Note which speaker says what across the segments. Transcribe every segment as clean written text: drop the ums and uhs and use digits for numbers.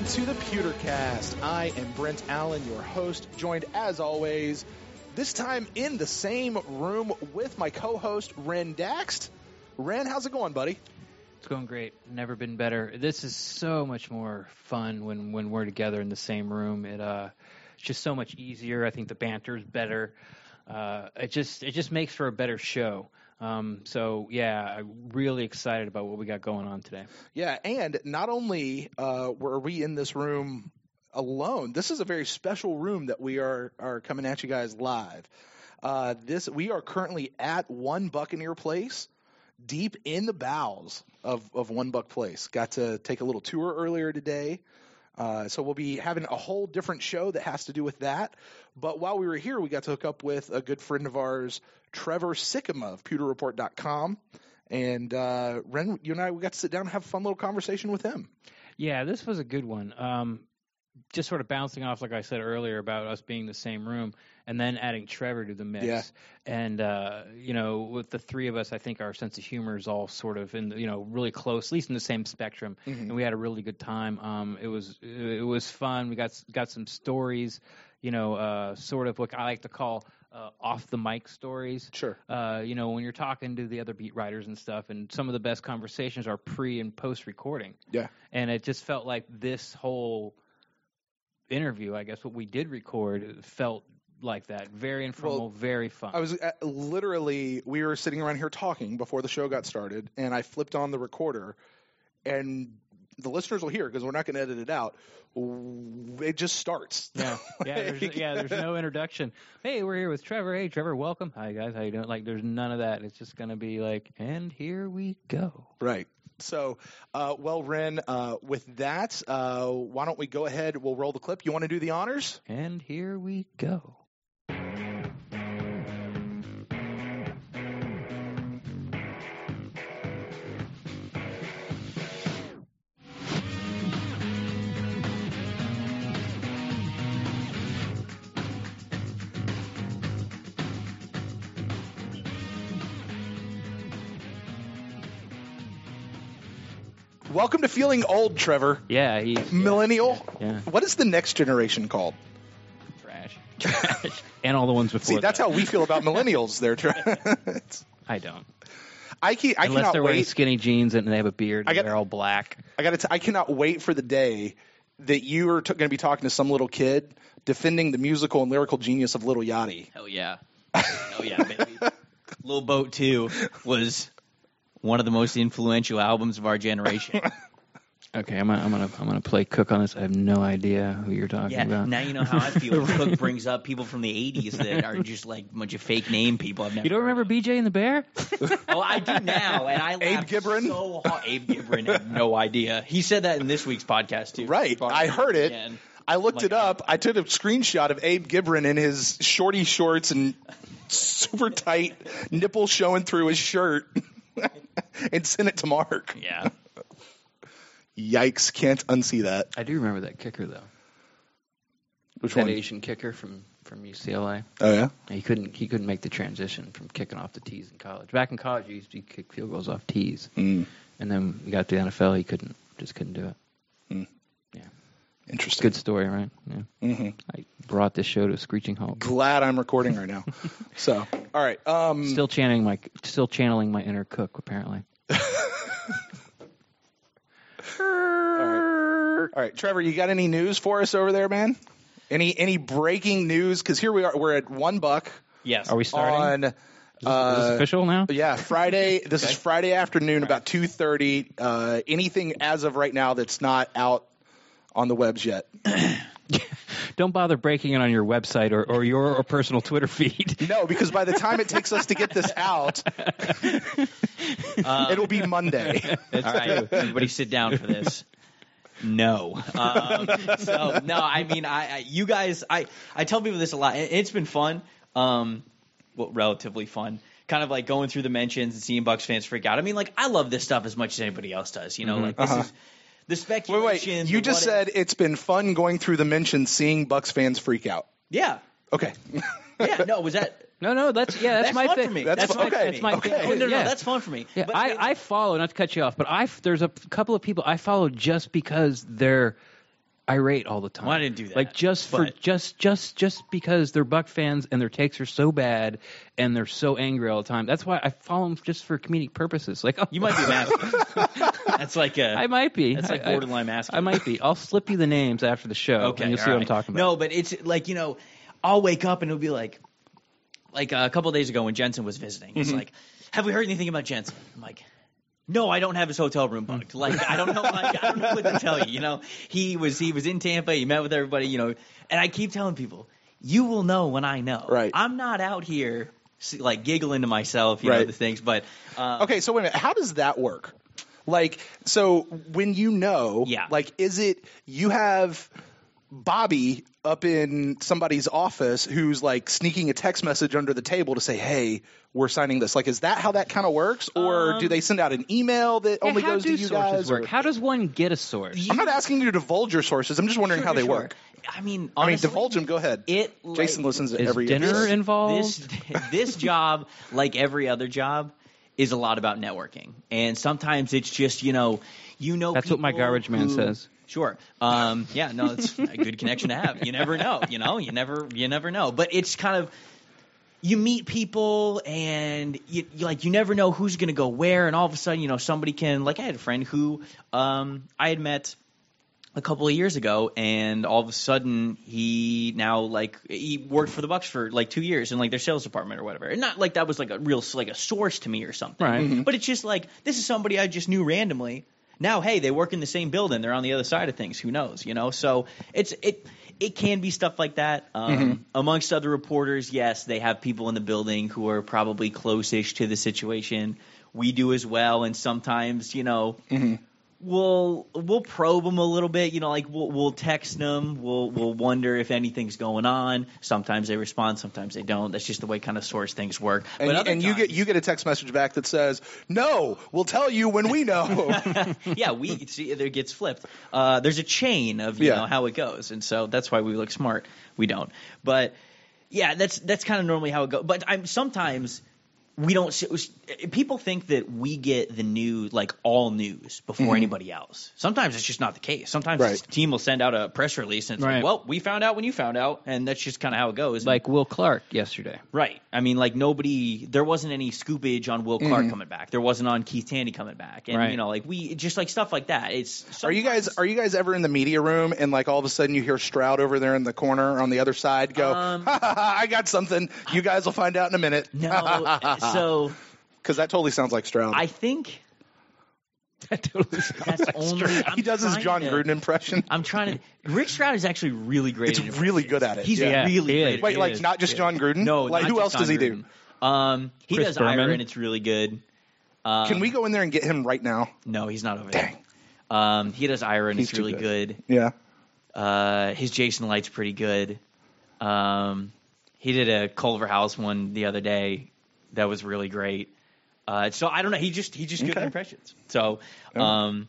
Speaker 1: welcome to the PewterCast. I am Brent Allen, your host, joined as always, this time in the same room with my co-host, Ren Daxt. Ren, how's it going, buddy?
Speaker 2: It's going great. Never been better. This is so much more fun when we're together in the same room. It's just so much easier. I think the banter is better. It just makes for a better show. So yeah, I'm really excited about what we got going on today.
Speaker 1: Yeah, and not only were we in this room alone, this is a very special room that we are coming at you guys live. We are currently at One Buccaneer Place, deep in the bowels of One Buc Place. Got to take a little tour earlier today. So we'll be having a whole different show that has to do with that. But while we were here, we got to hook up with a good friend of ours, Trevor Sikkema of PewterReport.com. And Ren, you and I, we got to sit down and have a fun little conversation with him.
Speaker 2: Yeah, this was a good one. Just sort of bouncing off, like I said earlier, about us being in the same room, and then adding Trevor to the mix. Yeah. And, with the three of us, I think our sense of humor is all sort of really close, at least in the same spectrum. Mm-hmm. And we had a really good time. It was fun. We got some stories, sort of what I like to call off the mic stories.
Speaker 1: Sure.
Speaker 2: When you're talking to the other beat writers and stuff, and some of the best conversations are pre and post recording.
Speaker 1: Yeah.
Speaker 2: And it just felt like this whole interview, I guess what we did record, felt like that. Very informal, very fun.
Speaker 1: I was we were sitting around here talking before the show got started, and I flipped on the recorder, and the listeners will hear because we're not going to edit it out. It just starts.
Speaker 2: Yeah, there's no introduction. Hey, we're here with Trevor. Hey, Trevor, welcome. Hi, guys. How you doing? Like, there's none of that. It's just going to be like, and here we go.
Speaker 1: Right. So, Ren, with that, why don't we go ahead? We'll roll the clip. You want to do the honors?
Speaker 2: And here we go.
Speaker 1: Welcome to Feeling Old, Trevor.
Speaker 2: Yeah, he's
Speaker 1: millennial.
Speaker 2: Yeah.
Speaker 1: What is the next generation called?
Speaker 2: Trash. And all the ones before.
Speaker 1: See, that's how we feel about millennials. There,
Speaker 2: I don't.
Speaker 1: Unless
Speaker 2: they're wearing skinny jeans and they have a beard and they're all black.
Speaker 1: I cannot wait for the day that you are going to be talking to some little kid defending the musical and lyrical genius of Lil Yachty.
Speaker 3: Hell yeah, baby. Lil Boat 2 was one of the most influential albums of our generation.
Speaker 2: Okay, I'm gonna play Cook on this. I have no idea who you're talking about.
Speaker 3: Now you know how I feel. Cook brings up people from the 80s that are just like a bunch of fake name people.
Speaker 2: You don't remember BJ and the Bear?
Speaker 3: Oh, I do now, and I laughed so hard. Abe Gibran had no idea. He said that in this week's podcast too.
Speaker 1: Right, I heard it. Again. I looked it up. I took a screenshot of Abe Gibran in his shorty shorts and super tight nipples showing through his shirt. And send it to Mark.
Speaker 3: Yeah.
Speaker 1: Yikes! Can't unsee that.
Speaker 2: I do remember that kicker though.
Speaker 1: Which
Speaker 2: that
Speaker 1: one?
Speaker 2: Asian kicker from UCLA.
Speaker 1: Oh yeah.
Speaker 2: He couldn't make the transition from kicking off the tees in college. Back in college, he used to kick field goals off tees, and then we got to the NFL. He couldn't do it. Yeah.
Speaker 1: Interesting.
Speaker 2: Good story, right? Yeah. Mm-hmm. I brought this show to a screeching halt.
Speaker 1: Glad I'm recording right now. So, all right.
Speaker 2: Still channeling my inner Cook, apparently.
Speaker 1: All right, Trevor, you got any news for us over there, man? Any breaking news? Because here we are. We're at One Buc.
Speaker 3: Yes.
Speaker 2: Are we starting? Is this official now?
Speaker 1: Yeah, Friday. This is Friday afternoon, about 2:30. Anything as of right now that's not out on the webs yet.
Speaker 2: Don't bother breaking it on your website or your personal Twitter feed.
Speaker 1: No, because by the time it takes us to get this out, it'll be Monday.
Speaker 3: All right, everybody sit down for this. No. I mean, you guys, I tell people this a lot. It's been fun, relatively fun. Kind of like going through the mentions and seeing Bucs fans freak out. I mean, like, I love this stuff as much as anybody else does. Like, this is the speculation.
Speaker 1: Wait. You just said it's been fun going through the mentions, seeing Bucs fans freak out.
Speaker 3: Yeah.
Speaker 1: Okay.
Speaker 3: Yeah. No. Was that?
Speaker 2: No. That's my
Speaker 3: fun
Speaker 2: thing.
Speaker 3: for me.
Speaker 1: That's my
Speaker 3: thing.
Speaker 1: Okay.
Speaker 3: No. That's fun for me.
Speaker 2: Yeah, but I follow. Not to cut you off, but there's a couple of people I follow just because they're irate all the time.
Speaker 3: Well, I didn't do that.
Speaker 2: Like just because they're Buck fans and their takes are so bad and they're so angry all the time. That's why I follow them just for comedic purposes. Like
Speaker 3: you might be masking. That's like
Speaker 2: I might be.
Speaker 3: That's like borderline masking.
Speaker 2: I might be. I'll slip you the names after the show.
Speaker 3: Okay,
Speaker 2: and you'll see what I'm talking about.
Speaker 3: No, but it's like I'll wake up and it'll be like a couple of days ago when Jensen was visiting. He's like, "Have we heard anything about Jensen?" I'm like, "No, I don't have his hotel room booked. Like, I don't know. Like, I don't know what to tell you. He was in Tampa. He met with everybody. And I keep telling people, you will know when I know.
Speaker 1: Right.
Speaker 3: I'm not out here like giggling to myself. You know the things. But
Speaker 1: okay, so wait a minute. How does that work? Like, so when like, is it you have Bobby up in somebody's office who's like sneaking a text message under the table to say, "Hey, we're signing this." Like, is that how that kind of works, or do they send out an email that only goes to you guys?
Speaker 2: Work? How does one get a source?
Speaker 1: I'm not asking you to divulge your sources. I'm just wondering how they work.
Speaker 3: I mean, honestly,
Speaker 1: divulge them. Go ahead. Jason listens to every
Speaker 2: dinner
Speaker 1: episode.
Speaker 2: involved.
Speaker 3: This job, like every other job, is a lot about networking, and sometimes it's just
Speaker 2: That's what my garbage man says.
Speaker 3: Sure. It's a good connection to have. You never know. You never know. But it's kind of you meet people and you never know who's going to go where, and all of a sudden somebody can I had a friend who I had met a couple of years ago, and all of a sudden he now he worked for the Bucs for 2 years in their sales department or whatever. And not like that was a real a source to me or something.
Speaker 2: Right. Mm-hmm.
Speaker 3: But it's just this is somebody I just knew randomly. Now, hey, they work in the same building. They're on the other side of things. Who knows? So it can be stuff like that. Amongst other reporters, yes, they have people in the building who are probably close-ish to the situation. We do as well, and sometimes we'll probe them a little bit. We'll text them. We'll wonder if anything's going on. Sometimes they respond. Sometimes they don't. That's just the way kind of source things work.
Speaker 1: And you get a text message back that says, "No, we'll tell you when we know."
Speaker 3: Yeah, we see it gets flipped. There's a chain of how it goes, and so that's why we look smart. We don't, but yeah, that's kind of normally how it goes. But sometimes. We don't. People think that we get the news, all news, before anybody else. Sometimes it's just not the case. Sometimes the team will send out a press release and it's well, we found out when you found out, and that's just kind of how it goes.
Speaker 2: Like Will Clark yesterday.
Speaker 3: Right. I mean, there wasn't any scoopage on Will Clark coming back. There wasn't on Keith Tandy coming back, and we just stuff like that.
Speaker 1: Are you guys ever in the media room and all of a sudden you hear Stroud over there in the corner on the other side go, "I got something. You guys will find out in a minute."
Speaker 3: No. So,
Speaker 1: because that totally sounds like Stroud.
Speaker 3: I think
Speaker 2: that totally sounds like
Speaker 3: Stroud.
Speaker 1: He does his John Gruden impression.
Speaker 3: I'm trying to. Rick Stroud is actually really great.
Speaker 1: It's really good at it.
Speaker 3: He's really great.
Speaker 1: Wait, not just John Gruden?
Speaker 3: No,
Speaker 1: who else does he do?
Speaker 3: He does Ira, and it's really good.
Speaker 1: Can we go in there and get him right now?
Speaker 3: No, he's not over
Speaker 1: there.
Speaker 3: Dang. He does Ira, and it's really good.
Speaker 1: Yeah.
Speaker 3: His Jason Light's pretty good. He did a Culver House one the other day. That was really great. So I don't know. He just good at impressions. So I don't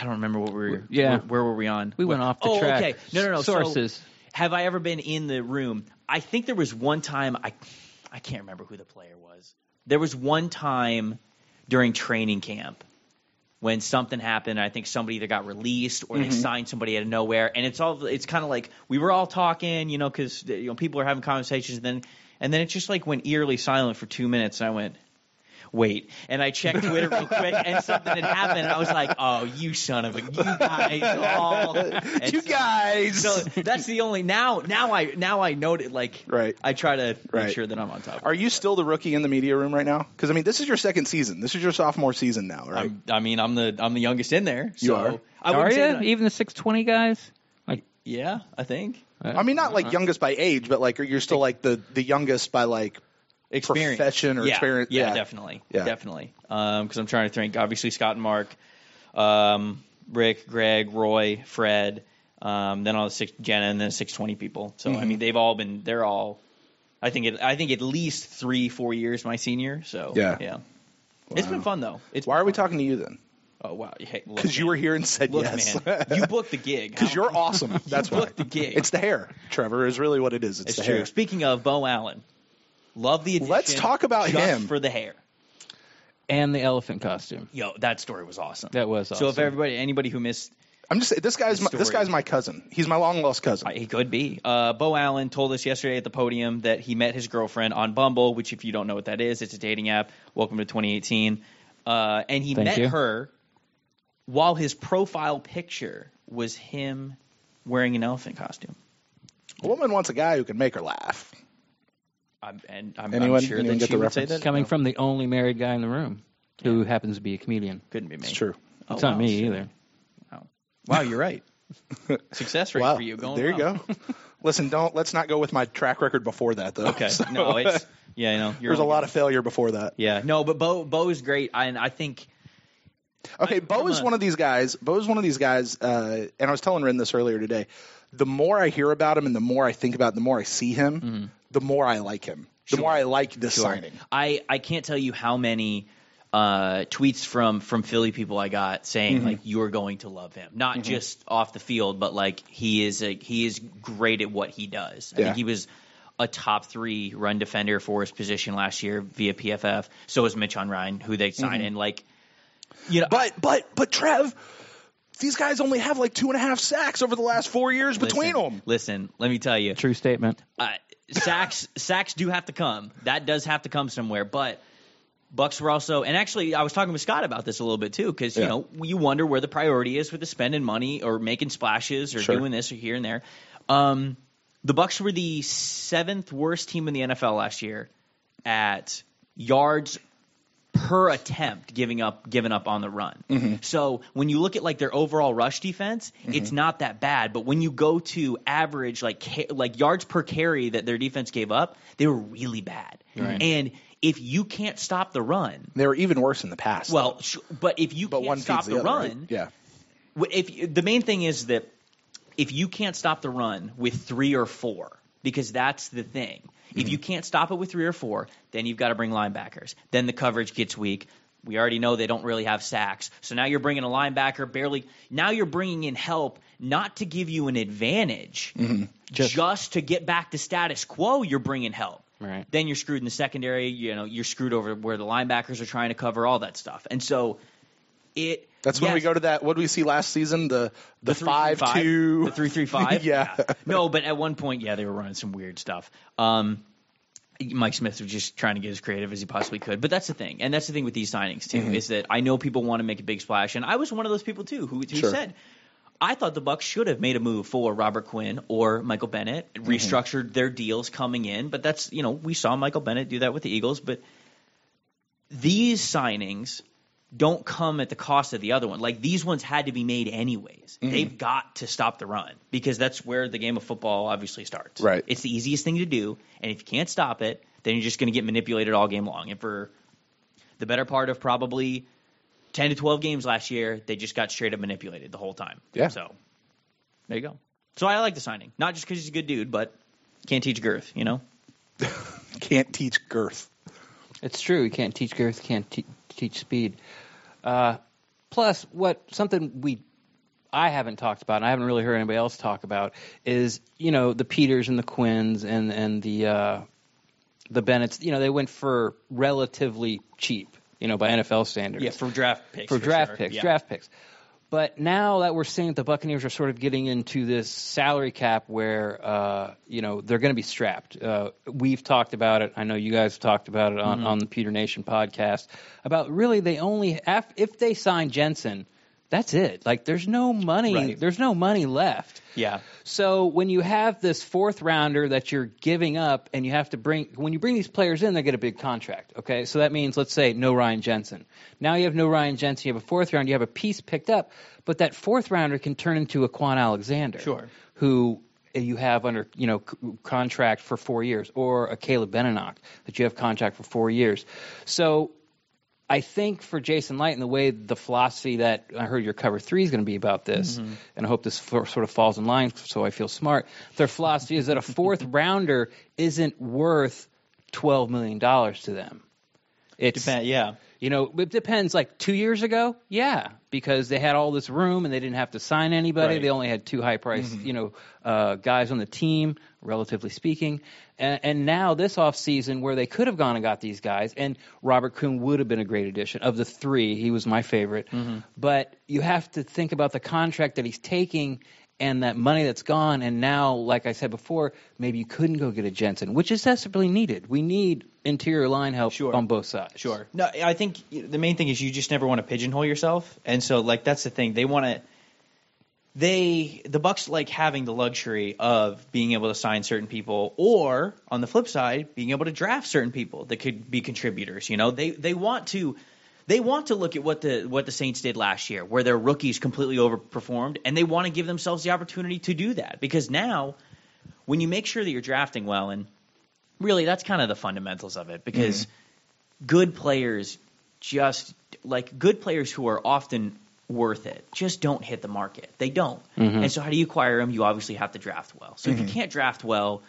Speaker 3: remember what we were.
Speaker 2: Yeah.
Speaker 3: Where were we on?
Speaker 2: We went off the track.
Speaker 3: Okay. No.
Speaker 2: Sources.
Speaker 3: So, have I ever been in the room? I think there was one time. I can't remember who the player was. There was one time during training camp when something happened. I think somebody either got released or they signed somebody out of nowhere, and it's kind of like we were all talking, because people are having conversations, and then it just went eerily silent for 2 minutes, and I went, wait. And I checked Twitter real quick, and something had happened, and I was like, oh, you son of a, you guys all.
Speaker 1: You guys.
Speaker 3: So that's the only, now I note it, I try to make sure that I'm on top of it.
Speaker 1: Are you still the rookie in the media room right now? Because, this is your second season. This is your sophomore season now, right?
Speaker 3: I'm the youngest in there. So
Speaker 1: you are?
Speaker 2: Are you? Even the 620 guys?
Speaker 3: Yeah, I think.
Speaker 1: Not youngest by age, but you're still the youngest by
Speaker 3: experience.
Speaker 1: Profession or experience.
Speaker 3: Yeah, definitely. Definitely. Because I'm trying to think. Obviously, Scott and Mark, Rick, Greg, Roy, Fred, then all the Jenna, and then 620 people. So they've all been. They're all. I think at least 3-4 years my senior. So yeah. Wow. It's been fun though.
Speaker 1: Why are we talking to you then?
Speaker 3: Oh, wow.
Speaker 1: Because you were here and said yes.
Speaker 3: Man, you booked the gig.
Speaker 1: Because you're awesome. That's why.
Speaker 3: You booked the gig.
Speaker 1: It's the hair, Trevor, is really what it is. It's the
Speaker 3: true.
Speaker 1: Hair.
Speaker 3: Speaking of Bo Allen, love the addition.
Speaker 1: Let's talk about him.
Speaker 3: For the hair.
Speaker 2: And the elephant costume.
Speaker 3: That story was awesome.
Speaker 2: That was awesome.
Speaker 3: So if anybody who missed
Speaker 1: I'm just saying, this guy's my cousin. He's my long lost cousin.
Speaker 3: He could be. Bo Allen told us yesterday at the podium that he met his girlfriend on Bumble, which if you don't know what that is, it's a dating app. Welcome to 2018. And he met her while his profile picture was him wearing an elephant costume.
Speaker 1: A woman wants a guy who can make her laugh.
Speaker 3: I'm
Speaker 1: anyone
Speaker 3: sure
Speaker 1: get
Speaker 3: that she
Speaker 1: the
Speaker 3: would say
Speaker 1: reference?
Speaker 3: that.
Speaker 2: Coming from the only married guy in the room who happens to be a comedian.
Speaker 3: Couldn't be me.
Speaker 1: It's true.
Speaker 2: It's not me either.
Speaker 3: Wow, you're right. Success rate for you going
Speaker 1: there you
Speaker 3: well.
Speaker 1: go. Listen, let's not go with my track record before that though.
Speaker 3: Okay.
Speaker 1: So,
Speaker 3: No, it's
Speaker 1: there's a lot of failure before that.
Speaker 3: Yeah. No, but Bo is great, and I think.
Speaker 1: Okay, Bo is one of these guys. And I was telling Rin this earlier today. The more I hear about him, and the more I think about, it, the more I see him, the more I like him. The more I like this signing.
Speaker 3: I can't tell you how many tweets from Philly people I got saying like you're going to love him, not just off the field, but like he is great at what he does. I think he was a top 3 run defender for his position last year via PFF. So was Mitch on Ryan, who they signed in. Like,
Speaker 1: but Trev, these guys only have like 2.5 sacks over the last 4 years between them.
Speaker 3: Listen, let me tell you,
Speaker 2: True statement.
Speaker 3: Sacks do have to come. That does have to come somewhere, but. Bucks were also, and actually I was talking with Scott about this a little bit too, because you wonder where the priority is with the spending money or making splashes or doing this or here and there. The Bucks were the 7th worst team in the NFL last year at yards per attempt giving up on the run. So when you look at like their overall rush defense, it's not that bad. But when you go to average like yards per carry that their defense gave up, they were really bad.
Speaker 2: Right.
Speaker 3: And if you can't stop the run,
Speaker 1: they were even worse in the past.
Speaker 3: Well, but if you can't stop the run,
Speaker 1: right?
Speaker 3: The main thing is that if you can't stop the run with 3 or 4, because that's the thing. If you can't stop it with 3 or 4, then you've got to bring linebackers. Then the coverage gets weak. We already know they don't really have sacks. So now you're bringing a linebacker barely. Now you're bringing in help not to give you an advantage, just to get back to status quo. You're bringing help.
Speaker 2: Right.
Speaker 3: Then you're screwed in the secondary. You're screwed over where the linebackers are trying to cover all that stuff. And so
Speaker 1: that's when we go to that. What did we see last season? The 5-2,
Speaker 3: the 3-3-5.
Speaker 1: Yeah.
Speaker 3: No, but at one point, they were running some weird stuff. Mike Smith was just trying to get as creative as he possibly could. But that's the thing, and that's the thing with these signings too, is that I know people want to make a big splash, and I was one of those people too who said. I thought the Bucs should have made a move for Robert Quinn or Michael Bennett, restructured their deals coming in. But that's, we saw Michael Bennett do that with the Eagles. But these signings don't come at the cost of the other one. Like, these ones had to be made anyways. They've got to stop the run because that's where the game of football obviously starts.
Speaker 1: Right.
Speaker 3: It's the easiest thing to do. And if you can't stop it, then you're just going to get manipulated all game long. And for the better part of probably 10 to 12 games last year, they just got straight up manipulated the whole time.
Speaker 1: Yeah.
Speaker 3: So, there you go. So, I like the signing. Not just because he's a good dude, but can't teach girth,
Speaker 1: Can't teach girth.
Speaker 2: It's true. You can't teach girth, can't teach speed. Plus, something I haven't talked about, and I haven't really heard anybody else talk about, is, the Peters and the Quinns and the Bennetts, they went for relatively cheap. By NFL standards.
Speaker 3: Yeah, for draft picks.
Speaker 2: Draft picks. But now that we're seeing that the Buccaneers are sort of getting into this salary cap where, they're going to be strapped. We've talked about it. I know you guys have talked about it on the PewterNation podcast about really if they sign Jensen, that's it. Like, there's no money.
Speaker 1: Right.
Speaker 2: There's no money left.
Speaker 3: Yeah.
Speaker 2: So when you have this 4th rounder that you're giving up, and when you bring these players in, they get a big contract. Okay, so that means, let's say, no Ryan Jensen. Now you have no Ryan Jensen. You have a 4th round. You have a piece picked up, but that 4th rounder can turn into a Quan Alexander, who you have under contract for 4 years, or a Caleb Benenoch that you have contract for 4 years. So I think for Jason Light and the way the philosophy that I heard your cover 3 is going to be about this, and I hope this sort of falls in line so I feel smart, their philosophy is that a 4th rounder isn't worth $12 million to them. You know, it depends. Like 2 years ago, yeah, because they had all this room and they didn't have to sign anybody.
Speaker 3: Right.
Speaker 2: They only had 2 high-priced, guys on the team, relatively speaking. And now this offseason where they could have gone and got these guys, and Robert Kuhn would have been a great addition. Of the 3, he was my favorite. But you have to think about the contract that he's taking and that money that's gone. And now, like I said before, maybe you couldn't go get a Jensen, which is desperately needed. We need interior line help on both sides.
Speaker 3: Sure. No, I think the main thing is you just never want to pigeonhole yourself. And so, like, that's the thing. The Bucs like having the luxury of being able to sign certain people, or on the flip side, being able to draft certain people that could be contributors. You know, they want to look at what the Saints did last year, where their rookies completely overperformed, and they want to give themselves the opportunity to do that. Because now, when you make sure that you're drafting well, and really that's kind of the fundamentals of it, because good players who are often worth it just don't hit the market. They don't. And so how do you acquire them? You obviously have to draft well. So if you can't draft well,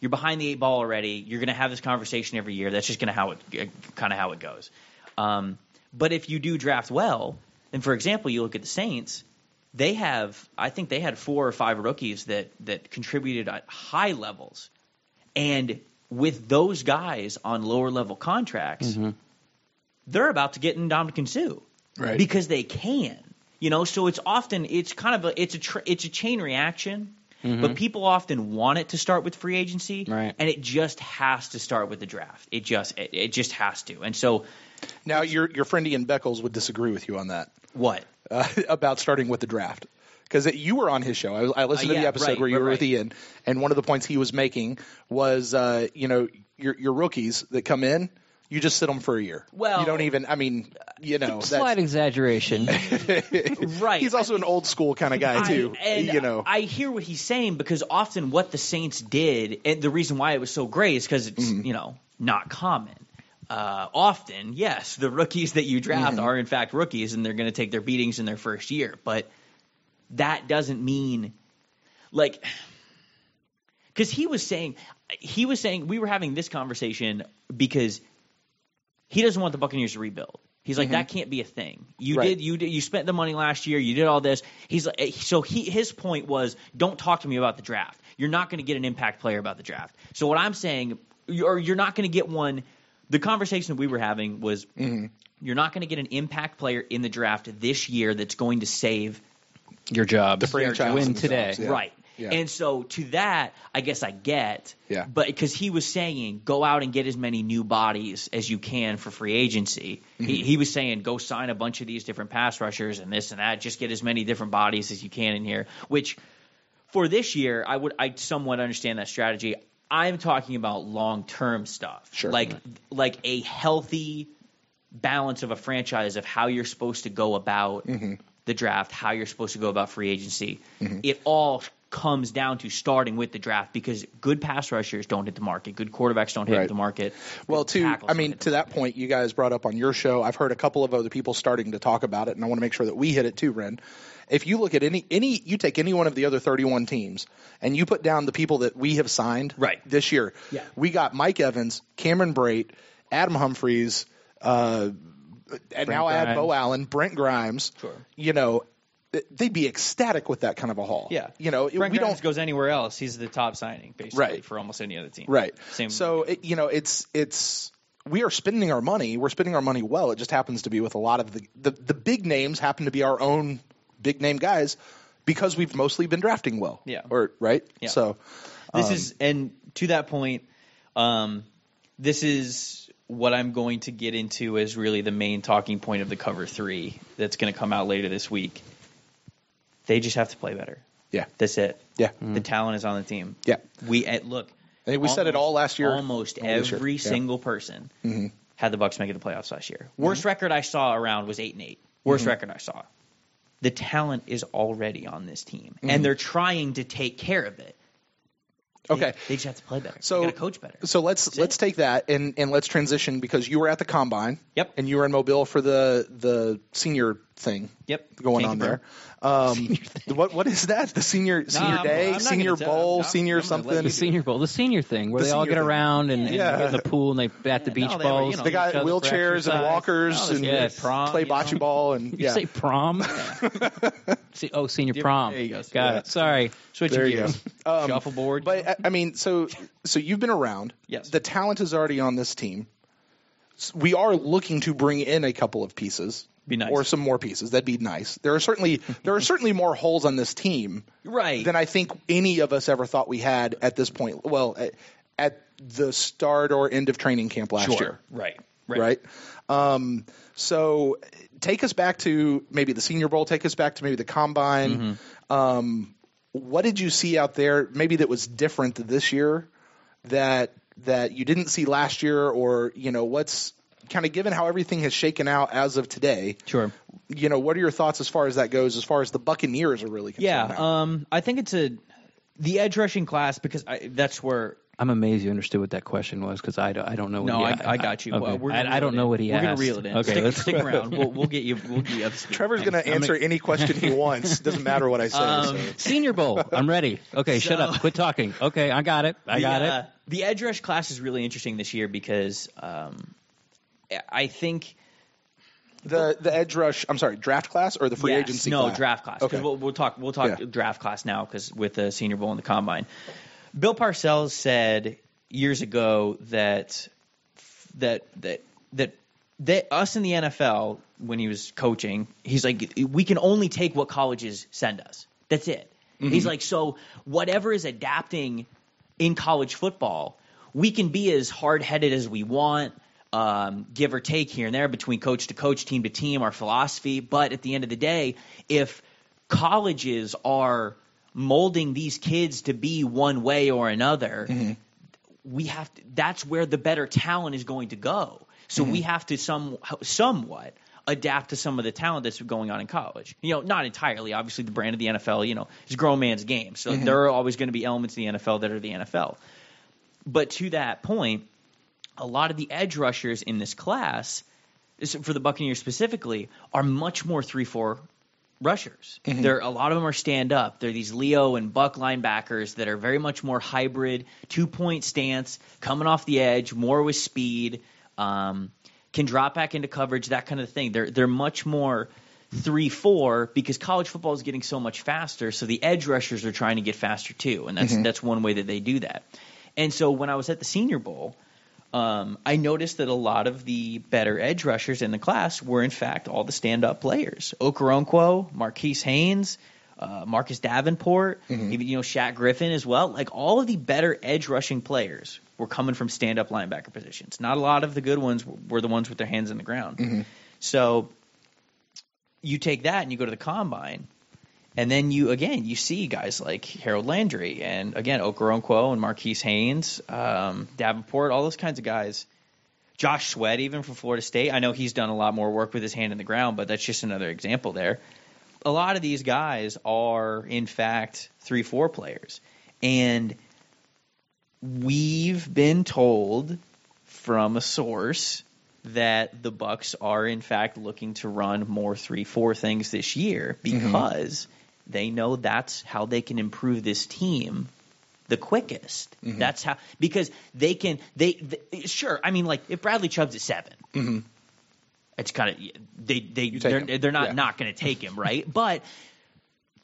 Speaker 3: you're behind the 8 ball already. You're going to have this conversation every year. That's just going to how it goes. But if you do draft well, and for example, you look at the Saints, I think they had 4 or 5 rookies that contributed at high levels. And with those guys on lower level contracts, they're about to get Ndamukong Suh.
Speaker 1: Right.
Speaker 3: Because they can. You know, so it's a chain reaction. But people often want it to start with free agency,
Speaker 2: right.
Speaker 3: And it just has to start with the draft. It just has to. And so
Speaker 1: now your friend Ian Beckles would disagree with you on that.
Speaker 3: What?
Speaker 1: About starting with the draft. Because you were on his show. I listened to the episode where you were with Ian, and one of the points he was making was, your rookies that come in, you just sit them for a year.
Speaker 3: Well,
Speaker 1: you don't even. I mean,
Speaker 2: slight exaggeration.
Speaker 3: Right.
Speaker 1: He's also an old school kind of guy too.
Speaker 3: I hear what he's saying, because often what the Saints did, and the reason why it was so great is because it's not common. Often, yes, the rookies that you draft are in fact rookies, and they're going to take their beatings in their first year. But that doesn't mean, like, because he was saying we were having this conversation because he doesn't want the Buccaneers to rebuild. He's like, that can't be a thing. You spent the money last year. You did all this. He's like, his point was, don't talk to me about the draft. You're not going to get an impact player about the draft. So what I'm saying, you're not going to get one. The conversation that we were having was, you're not going to get an impact player in the draft this year that's going to save
Speaker 2: your job,
Speaker 1: the franchise,
Speaker 2: win today,
Speaker 3: right? Yeah. And so to that, I guess I get.
Speaker 1: Yeah.
Speaker 3: But because he was saying, go out and get as many new bodies as you can for free agency. He was saying, go sign a bunch of these different pass rushers and this and that. Just get as many different bodies as you can in here. Which, for this year, I somewhat understand that strategy. I'm talking about long-term stuff.
Speaker 1: Sure.
Speaker 3: Like a healthy balance of a franchise of how you're supposed to go about the draft, how you're supposed to go about free agency. It all comes down to starting with the draft, because good pass rushers don't hit the market. Good quarterbacks don't hit the market.
Speaker 1: Well, to that point, you guys brought up on your show, I've heard a couple of other people starting to talk about it, and I want to make sure that we hit it too, Ren. If you look at you take any one of the other 31 teams, and you put down the people that we have signed this year, we got Mike Evans, Cameron Brate, Adam Humphries, and now add Bo Allen, Brent Grimes.
Speaker 3: Sure.
Speaker 1: They'd be ecstatic with that kind of a haul.
Speaker 3: Yeah.
Speaker 1: Brent
Speaker 3: Grimes goes anywhere else. He's the top signing, basically, for almost any other team.
Speaker 1: Right.
Speaker 3: Same.
Speaker 1: So, we are spending our money. We're spending our money well. It just happens to be with a lot of the big names happen to be our own big name guys, because we've mostly been drafting well.
Speaker 3: Yeah.
Speaker 1: Right?
Speaker 3: Yeah.
Speaker 1: So
Speaker 3: this is, and to that point, this is what I'm going to get into as really the main talking point of the cover 3 that's going to come out later this week. They just have to play better.
Speaker 1: Yeah.
Speaker 3: That's it.
Speaker 1: Yeah.
Speaker 3: The talent is on the team.
Speaker 1: Yeah.
Speaker 3: We
Speaker 1: said it all last year.
Speaker 3: Almost every single person had the Bucs making the playoffs last year. Worst record I saw around was 8-8. Worst record I saw. The talent is already on this team, and they're trying to take care of it.
Speaker 1: Okay.
Speaker 3: They just have to play better.
Speaker 1: So
Speaker 3: they got to coach better.
Speaker 1: So let's take that and let's transition, because you were at the Combine.
Speaker 3: Yep.
Speaker 1: And you were in Mobile for the senior thing
Speaker 3: Yep.
Speaker 1: going
Speaker 3: Can't
Speaker 1: on there.
Speaker 3: confirm.
Speaker 1: What is that? The senior day,
Speaker 3: I'm not
Speaker 1: senior
Speaker 3: gonna
Speaker 1: bowl,
Speaker 3: tell.
Speaker 1: senior
Speaker 3: I'm gonna let
Speaker 1: something.
Speaker 2: The senior bowl, the senior thing, where
Speaker 1: The
Speaker 2: they all
Speaker 1: senior
Speaker 2: get
Speaker 1: thing.
Speaker 2: around and
Speaker 1: Yeah.
Speaker 2: get in the pool and they bat the beach
Speaker 3: no, they were,
Speaker 2: balls.
Speaker 3: you know,
Speaker 1: They got
Speaker 2: each other for
Speaker 1: wheelchairs and
Speaker 2: exercise.
Speaker 1: walkers and
Speaker 2: Yes.
Speaker 3: prom,
Speaker 1: play
Speaker 3: you know.
Speaker 1: bocce ball and
Speaker 2: You say prom? Senior prom.
Speaker 3: There you go.
Speaker 2: Got it. Sorry.
Speaker 3: Switching
Speaker 1: There you
Speaker 3: gears.
Speaker 1: go.
Speaker 3: Shuffleboard.
Speaker 1: But I mean, so you've been around.
Speaker 3: Yes.
Speaker 1: The talent is already on this team. We are looking to bring in a couple of pieces.
Speaker 3: Be nice.
Speaker 1: Or some more pieces. That'd be nice. There are certainly more holes on this team
Speaker 3: Right.
Speaker 1: than I think any of us ever thought we had at this point. Well, at the start or end of training camp last year.
Speaker 3: Right.
Speaker 1: So take us back to maybe the Senior Bowl. Take us back to maybe the Combine. What did you see out there maybe that was different this year that you didn't see last year, or what's kind of given how everything has shaken out as of today?
Speaker 3: Sure.
Speaker 1: What are your thoughts as far as that goes, as far as the Buccaneers are really concerned now?
Speaker 3: I think it's the edge rushing class, because that's where.
Speaker 2: I'm amazed you understood what that question was, because I don't know.
Speaker 3: No, I got you.
Speaker 2: Okay.
Speaker 3: Well,
Speaker 2: I don't know what he asked.
Speaker 3: We're gonna reel it in.
Speaker 2: Okay,
Speaker 3: Stick around. We'll get you. We'll get you up to speed.
Speaker 1: Trevor's going to answer any question he wants. Doesn't matter what I say. So.
Speaker 2: Senior Bowl. I'm ready. Okay, shut up. Quit talking. Okay, I got it. I got it.
Speaker 3: The edge rush class is really interesting this year because I think
Speaker 1: The edge rush. I'm sorry, draft class or the free agency?
Speaker 3: No,
Speaker 1: class?
Speaker 3: draft class.
Speaker 1: Okay.
Speaker 3: We'll talk draft class now, because with the Senior Bowl and the Combine, Bill Parcells said years ago that us in the NFL, when he was coaching, he's like, we can only take what colleges send us. That's it.
Speaker 1: Mm-hmm.
Speaker 3: He's like, so whatever is adapting in college football, we can be as hard-headed as we want, give or take here and there between coach to coach, team to team, our philosophy. But at the end of the day, if colleges are molding these kids to be one way or another, we have to, that's where the better talent is going to go. So we have to somewhat adapt to some of the talent that's going on in college. Not entirely. Obviously, the brand of the NFL, is a grown man's game. So there are always going to be elements of the NFL that are the NFL. But to that point, a lot of the edge rushers in this class, for the Buccaneers specifically, are much more 3-4 rushers. A lot of them are stand-up. They're these Leo and Buck linebackers that are very much more hybrid, 2-point stance, coming off the edge, more with speed, can drop back into coverage, that kind of thing. They're much more 3-4 because college football is getting so much faster, so the edge rushers are trying to get faster too, and that's one way that they do that. And so when I was at the Senior Bowl, I noticed that a lot of the better edge rushers in the class were, in fact, all the stand-up players. Okoronkwo, Marquise Haynes, Marcus Davenport, even Shaq Griffin as well. Like, all of the better edge rushing players were coming from stand-up linebacker positions. Not a lot of the good ones were the ones with their hands in the ground. So you take that and you go to the Combine, and then you see guys like Harold Landry and, again, Okoronkwo and Marquise Haynes, Davenport, all those kinds of guys. Josh Sweat, even from Florida State. I know he's done a lot more work with his hand in the ground, but that's just another example there. A lot of these guys are, in fact, 3-4 players. And we've been told from a source that the Bucs are, in fact, looking to run more 3-4 things this year because they know that's how they can improve this team the quickest. That's how, because they can, sure, I mean, like, if Bradley Chubb's at 7, it's kind of, they're not going to take him, right? But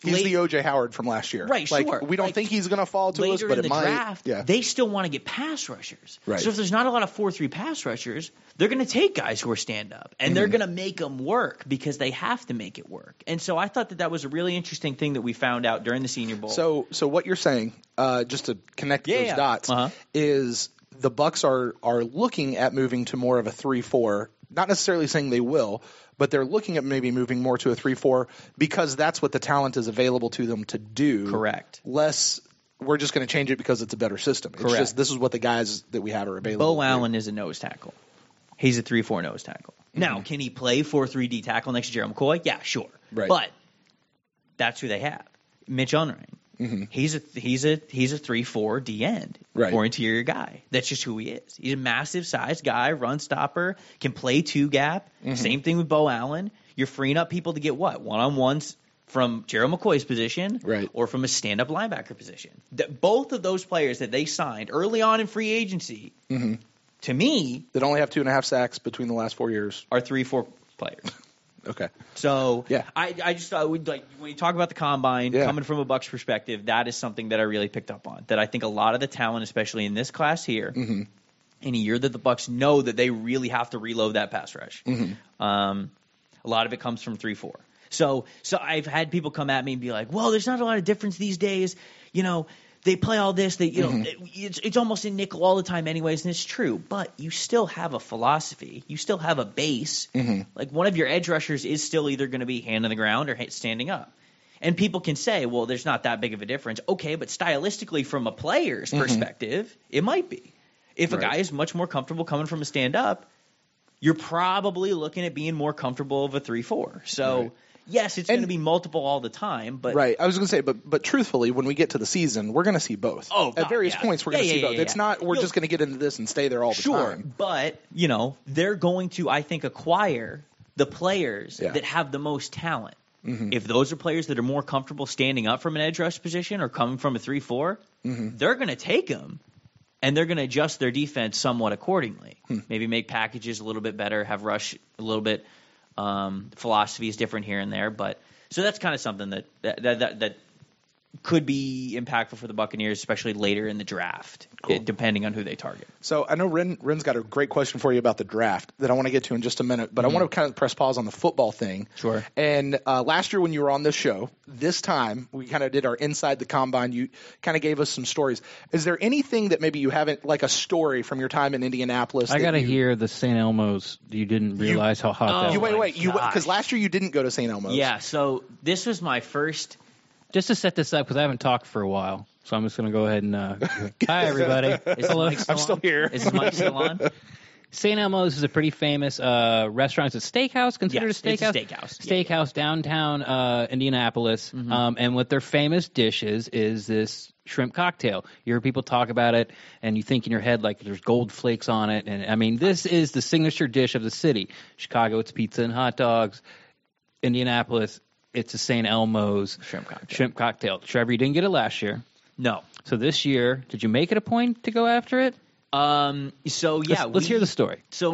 Speaker 1: he's the O.J. Howard from last year.
Speaker 3: Right,
Speaker 1: like,
Speaker 3: sure.
Speaker 1: We don't think he's going to fall to us, but
Speaker 3: in
Speaker 1: it
Speaker 3: the
Speaker 1: might.
Speaker 3: Draft, they still want to get pass rushers.
Speaker 1: Right.
Speaker 3: So if there's not a lot of 4-3 pass rushers, they're going to take guys who are stand-up, and they're going to make them work because they have to make it work. And so I thought that was a really interesting thing that we found out during the Senior Bowl.
Speaker 1: So what you're saying, just to connect those dots, is the Bucs are looking at moving to more of a 3-4, not necessarily saying they will, but they're looking at maybe moving more to a 3-4 because that's what the talent is available to them to do.
Speaker 3: Correct.
Speaker 1: Less, we're just going to change it because it's a better system. It's just this is what the guys that we have are available.
Speaker 3: Bo Allen is a nose tackle. He's a 3-4 nose tackle. Now, can he play 4-3 D tackle next to Gerald McCoy? Yeah, sure.
Speaker 1: Right.
Speaker 3: But that's who they have. Mitch Unrein.
Speaker 1: Mm-hmm.
Speaker 3: He's a 3-4 D end or interior guy. That's just who he is. He's a massive sized guy, run stopper, can play 2-gap.
Speaker 1: Mm-hmm.
Speaker 3: Same thing with Bo Allen. You're freeing up people to get what? One-on-ones from Gerald McCoy's position or from a stand-up linebacker position. Both of those players that they signed early on in free agency, to me,
Speaker 1: that only have 2.5 sacks between the last 4 years,
Speaker 3: are 3-4 players.
Speaker 1: Okay.
Speaker 3: So I just thought when you talk about the combine, coming from a Bucs perspective, that is something that I really picked up on. That I think a lot of the talent, especially in this class here, in a year that the Bucs know that they really have to reload that pass rush. A lot of it comes from 3-4. So I've had people come at me and be like, "Well, there's not a lot of difference these days. You know, they play all this. It's almost in nickel all the time, anyways." And it's true, but you still have a philosophy. You still have a base. Like one of your edge rushers is still either going to be hand on the ground or standing up. And people can say, "Well, there's not that big of a difference." Okay, but stylistically, from a player's perspective, it might be. If a guy is much more comfortable coming from a stand up, you're probably looking at being more comfortable of a 3-4. So. Yes, it's going to be multiple all the time, but
Speaker 1: I was going to say, but truthfully, when we get to the season, we're going to see both.
Speaker 3: Oh, God,
Speaker 1: at various points, we're going to see both. It's not we're just going to get into this and stay there all the time.
Speaker 3: But they're going to, I think, acquire the players that have the most talent. If those are players that are more comfortable standing up from an edge rush position or coming from a 3-4, they're going to take them. And they're going to adjust their defense somewhat accordingly. Maybe make packages a little bit better, have rush a little bit. Philosophy is different here and there, but so that's kind of something that could be impactful for the Buccaneers, especially later in the draft, depending on who they target.
Speaker 1: So I know Ren's got a great question for you about the draft that I want to get to in just a minute, but I want to kind of press pause on the football thing.
Speaker 3: Sure.
Speaker 1: And last year when you were on this show, this time we kind of did our Inside the Combine. You kind of gave us some stories. Is there anything that maybe you haven't, like a story from your time in Indianapolis?
Speaker 2: I got to hear the St. Elmo's. You didn't realize how hot that was.
Speaker 1: Wait. Because last year you didn't go to St. Elmo's.
Speaker 3: Yeah, so this was my first...
Speaker 2: Just to set this up, because I haven't talked for a while, so I'm just going to go ahead and hi, everybody. Hello.
Speaker 1: I'm still here.
Speaker 3: Is this mic still on?
Speaker 2: St. Elmo's is a pretty famous restaurant. It's a steakhouse, considered a steakhouse?
Speaker 3: It's a steakhouse.
Speaker 2: Steakhouse downtown Indianapolis. And what their famous dish is this shrimp cocktail. You hear people talk about it, and you think in your head, like, there's gold flakes on it. And, I mean, this is the signature dish of the city. Chicago, it's pizza and hot dogs. Indianapolis, it's a St. Elmo's shrimp cocktail. Trevor, you didn't get it last year.
Speaker 3: No.
Speaker 2: So this year, did you make it a point to go after it?
Speaker 3: Let's
Speaker 2: hear the story.
Speaker 3: So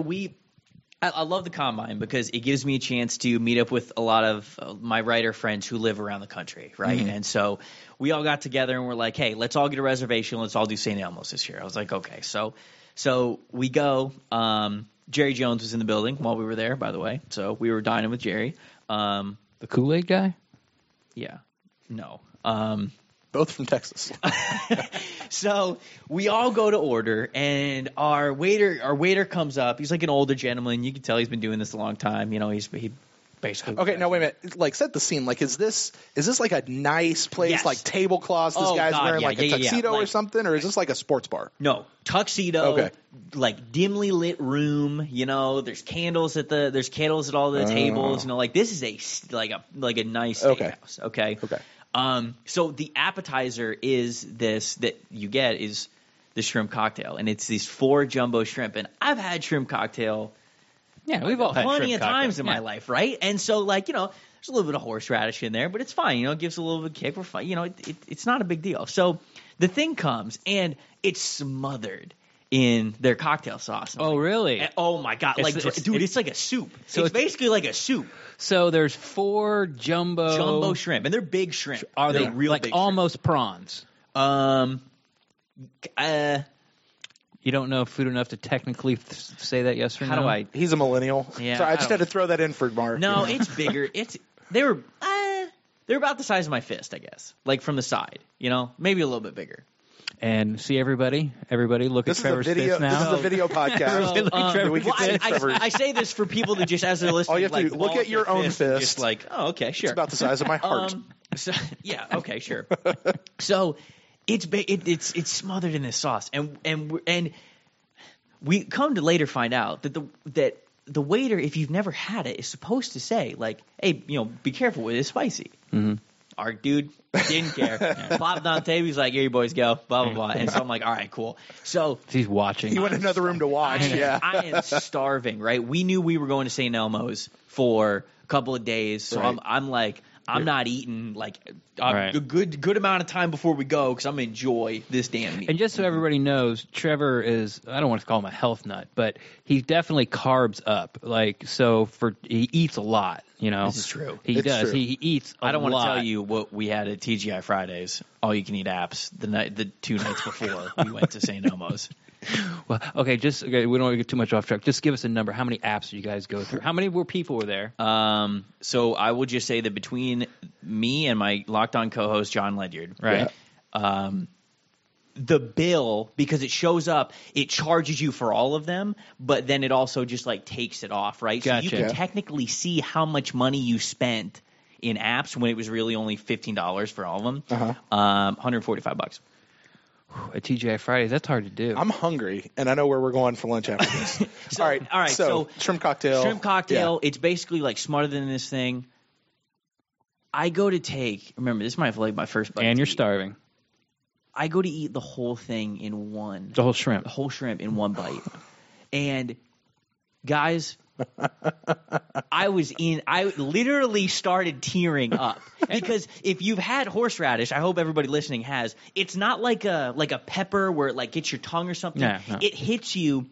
Speaker 3: I love the Combine because it gives me a chance to meet up with a lot of my writer friends who live around the country, right? And so we all got together and we're like, hey, let's all get a reservation. Let's all do St. Elmo's this year. I was like, okay. So we go. Jerry Jones was in the building while we were there, by the way. So we were dining with Jerry.
Speaker 2: The Kool-Aid guy?
Speaker 3: Yeah. No.
Speaker 1: Both from Texas.
Speaker 3: So we all go to order, and our waiter comes up. He's like an older gentleman. You can tell he's been doing this a long time. You know, he basically.
Speaker 1: Okay, no, wait a minute. Like, set the scene. Like, is this like a nice place,
Speaker 3: yes.
Speaker 1: like tablecloths? This guy's wearing like a tuxedo or something, or is this like a sports bar?
Speaker 3: No, tuxedo. Okay. Like dimly lit room. You know, there's candles at all the tables. You know, like this is a nice steakhouse. Okay. So the appetizer is that you get is the shrimp cocktail, and it's these 4 jumbo shrimp. And I've had shrimp cocktail.
Speaker 2: Yeah, we've all had
Speaker 3: plenty
Speaker 2: shrimp
Speaker 3: of times in my life, right? And so, like, you know, there's a little bit of horseradish in there, but it's fine. You know, it gives a little bit of kick. We're fine. You know, it's not a big deal. So the thing comes, and it's smothered in their cocktail sauce.
Speaker 2: Oh, really?
Speaker 3: And, oh my God! It's like a soup. So it's basically like a soup.
Speaker 2: So there's 4 jumbo
Speaker 3: shrimp, and they're big shrimp.
Speaker 2: Are they
Speaker 3: real
Speaker 2: like
Speaker 3: big
Speaker 2: almost prawns? You don't know food enough to technically say that yes or no?
Speaker 3: How do I?
Speaker 1: He's a millennial.
Speaker 3: Yeah.
Speaker 1: So I just had to throw that in for Mark.
Speaker 3: No, it's bigger. They're about the size of my fist, I guess. Like from the side, you know, maybe a little bit bigger.
Speaker 2: And see everybody look at Trevor's fist now.
Speaker 1: This is a video podcast.
Speaker 3: I say this for people to just, as they're listening,
Speaker 1: all you have to look at your own fist.
Speaker 3: Just like, oh, okay, sure.
Speaker 1: It's about the size of my heart.
Speaker 3: Yeah, okay, sure. So it's smothered in this sauce, and we come to later find out that the waiter, if you've never had it, is supposed to say like, hey, you know, be careful with it, it's spicy.
Speaker 2: Mm-hmm.
Speaker 3: Our dude didn't care. Plopped on the table. He's like, here you boys go. Blah, blah, blah. And so I'm like, all right, cool. So
Speaker 2: he's watching.
Speaker 1: He went in another room to watch.
Speaker 3: I am starving, right? We knew we were going to St. Elmo's for a couple of days. So I'm like, I'm not eating like a good amount of time before we go because I'm going to enjoy this damn meal.
Speaker 2: And just so everybody knows, Trevor is, I don't want to call him a health nut, but he definitely carbs up. Like, so he eats a lot, you know.
Speaker 3: This is true.
Speaker 2: He does.
Speaker 1: True.
Speaker 2: He eats a lot.
Speaker 3: I don't want to tell you what we had at TGI Fridays, all you can eat apps, the 2 nights before we went to St. Elmo's.
Speaker 2: Well, okay, we don't want to get too much off track. Just give us a number. How many apps did you guys go through? How many people were there?
Speaker 3: So I will just say that between me and my Locked On co-host, John Ledyard,
Speaker 2: right?
Speaker 3: The bill, because it shows up, it charges you for all of them, but then it also just like takes it off, right?
Speaker 2: Gotcha.
Speaker 3: So you can technically see how much money you spent in apps when it was really only $15 for all of them. $145.
Speaker 2: At TGI Fridays, that's hard to do.
Speaker 1: I'm hungry, and I know where we're going for lunch after this. All right. So shrimp cocktail.
Speaker 3: Shrimp cocktail. Yeah. It's basically like smarter than this thing. I go to take. Remember, this is my first bite.
Speaker 2: And you're starving.
Speaker 3: I go to eat the whole thing in one.
Speaker 2: The whole shrimp.
Speaker 3: The whole shrimp in one bite. And guys, I literally started tearing up because if you've had horseradish, I hope everybody listening has. It's not like a pepper where it like gets your tongue or something.
Speaker 2: Yeah, no.
Speaker 3: It hits you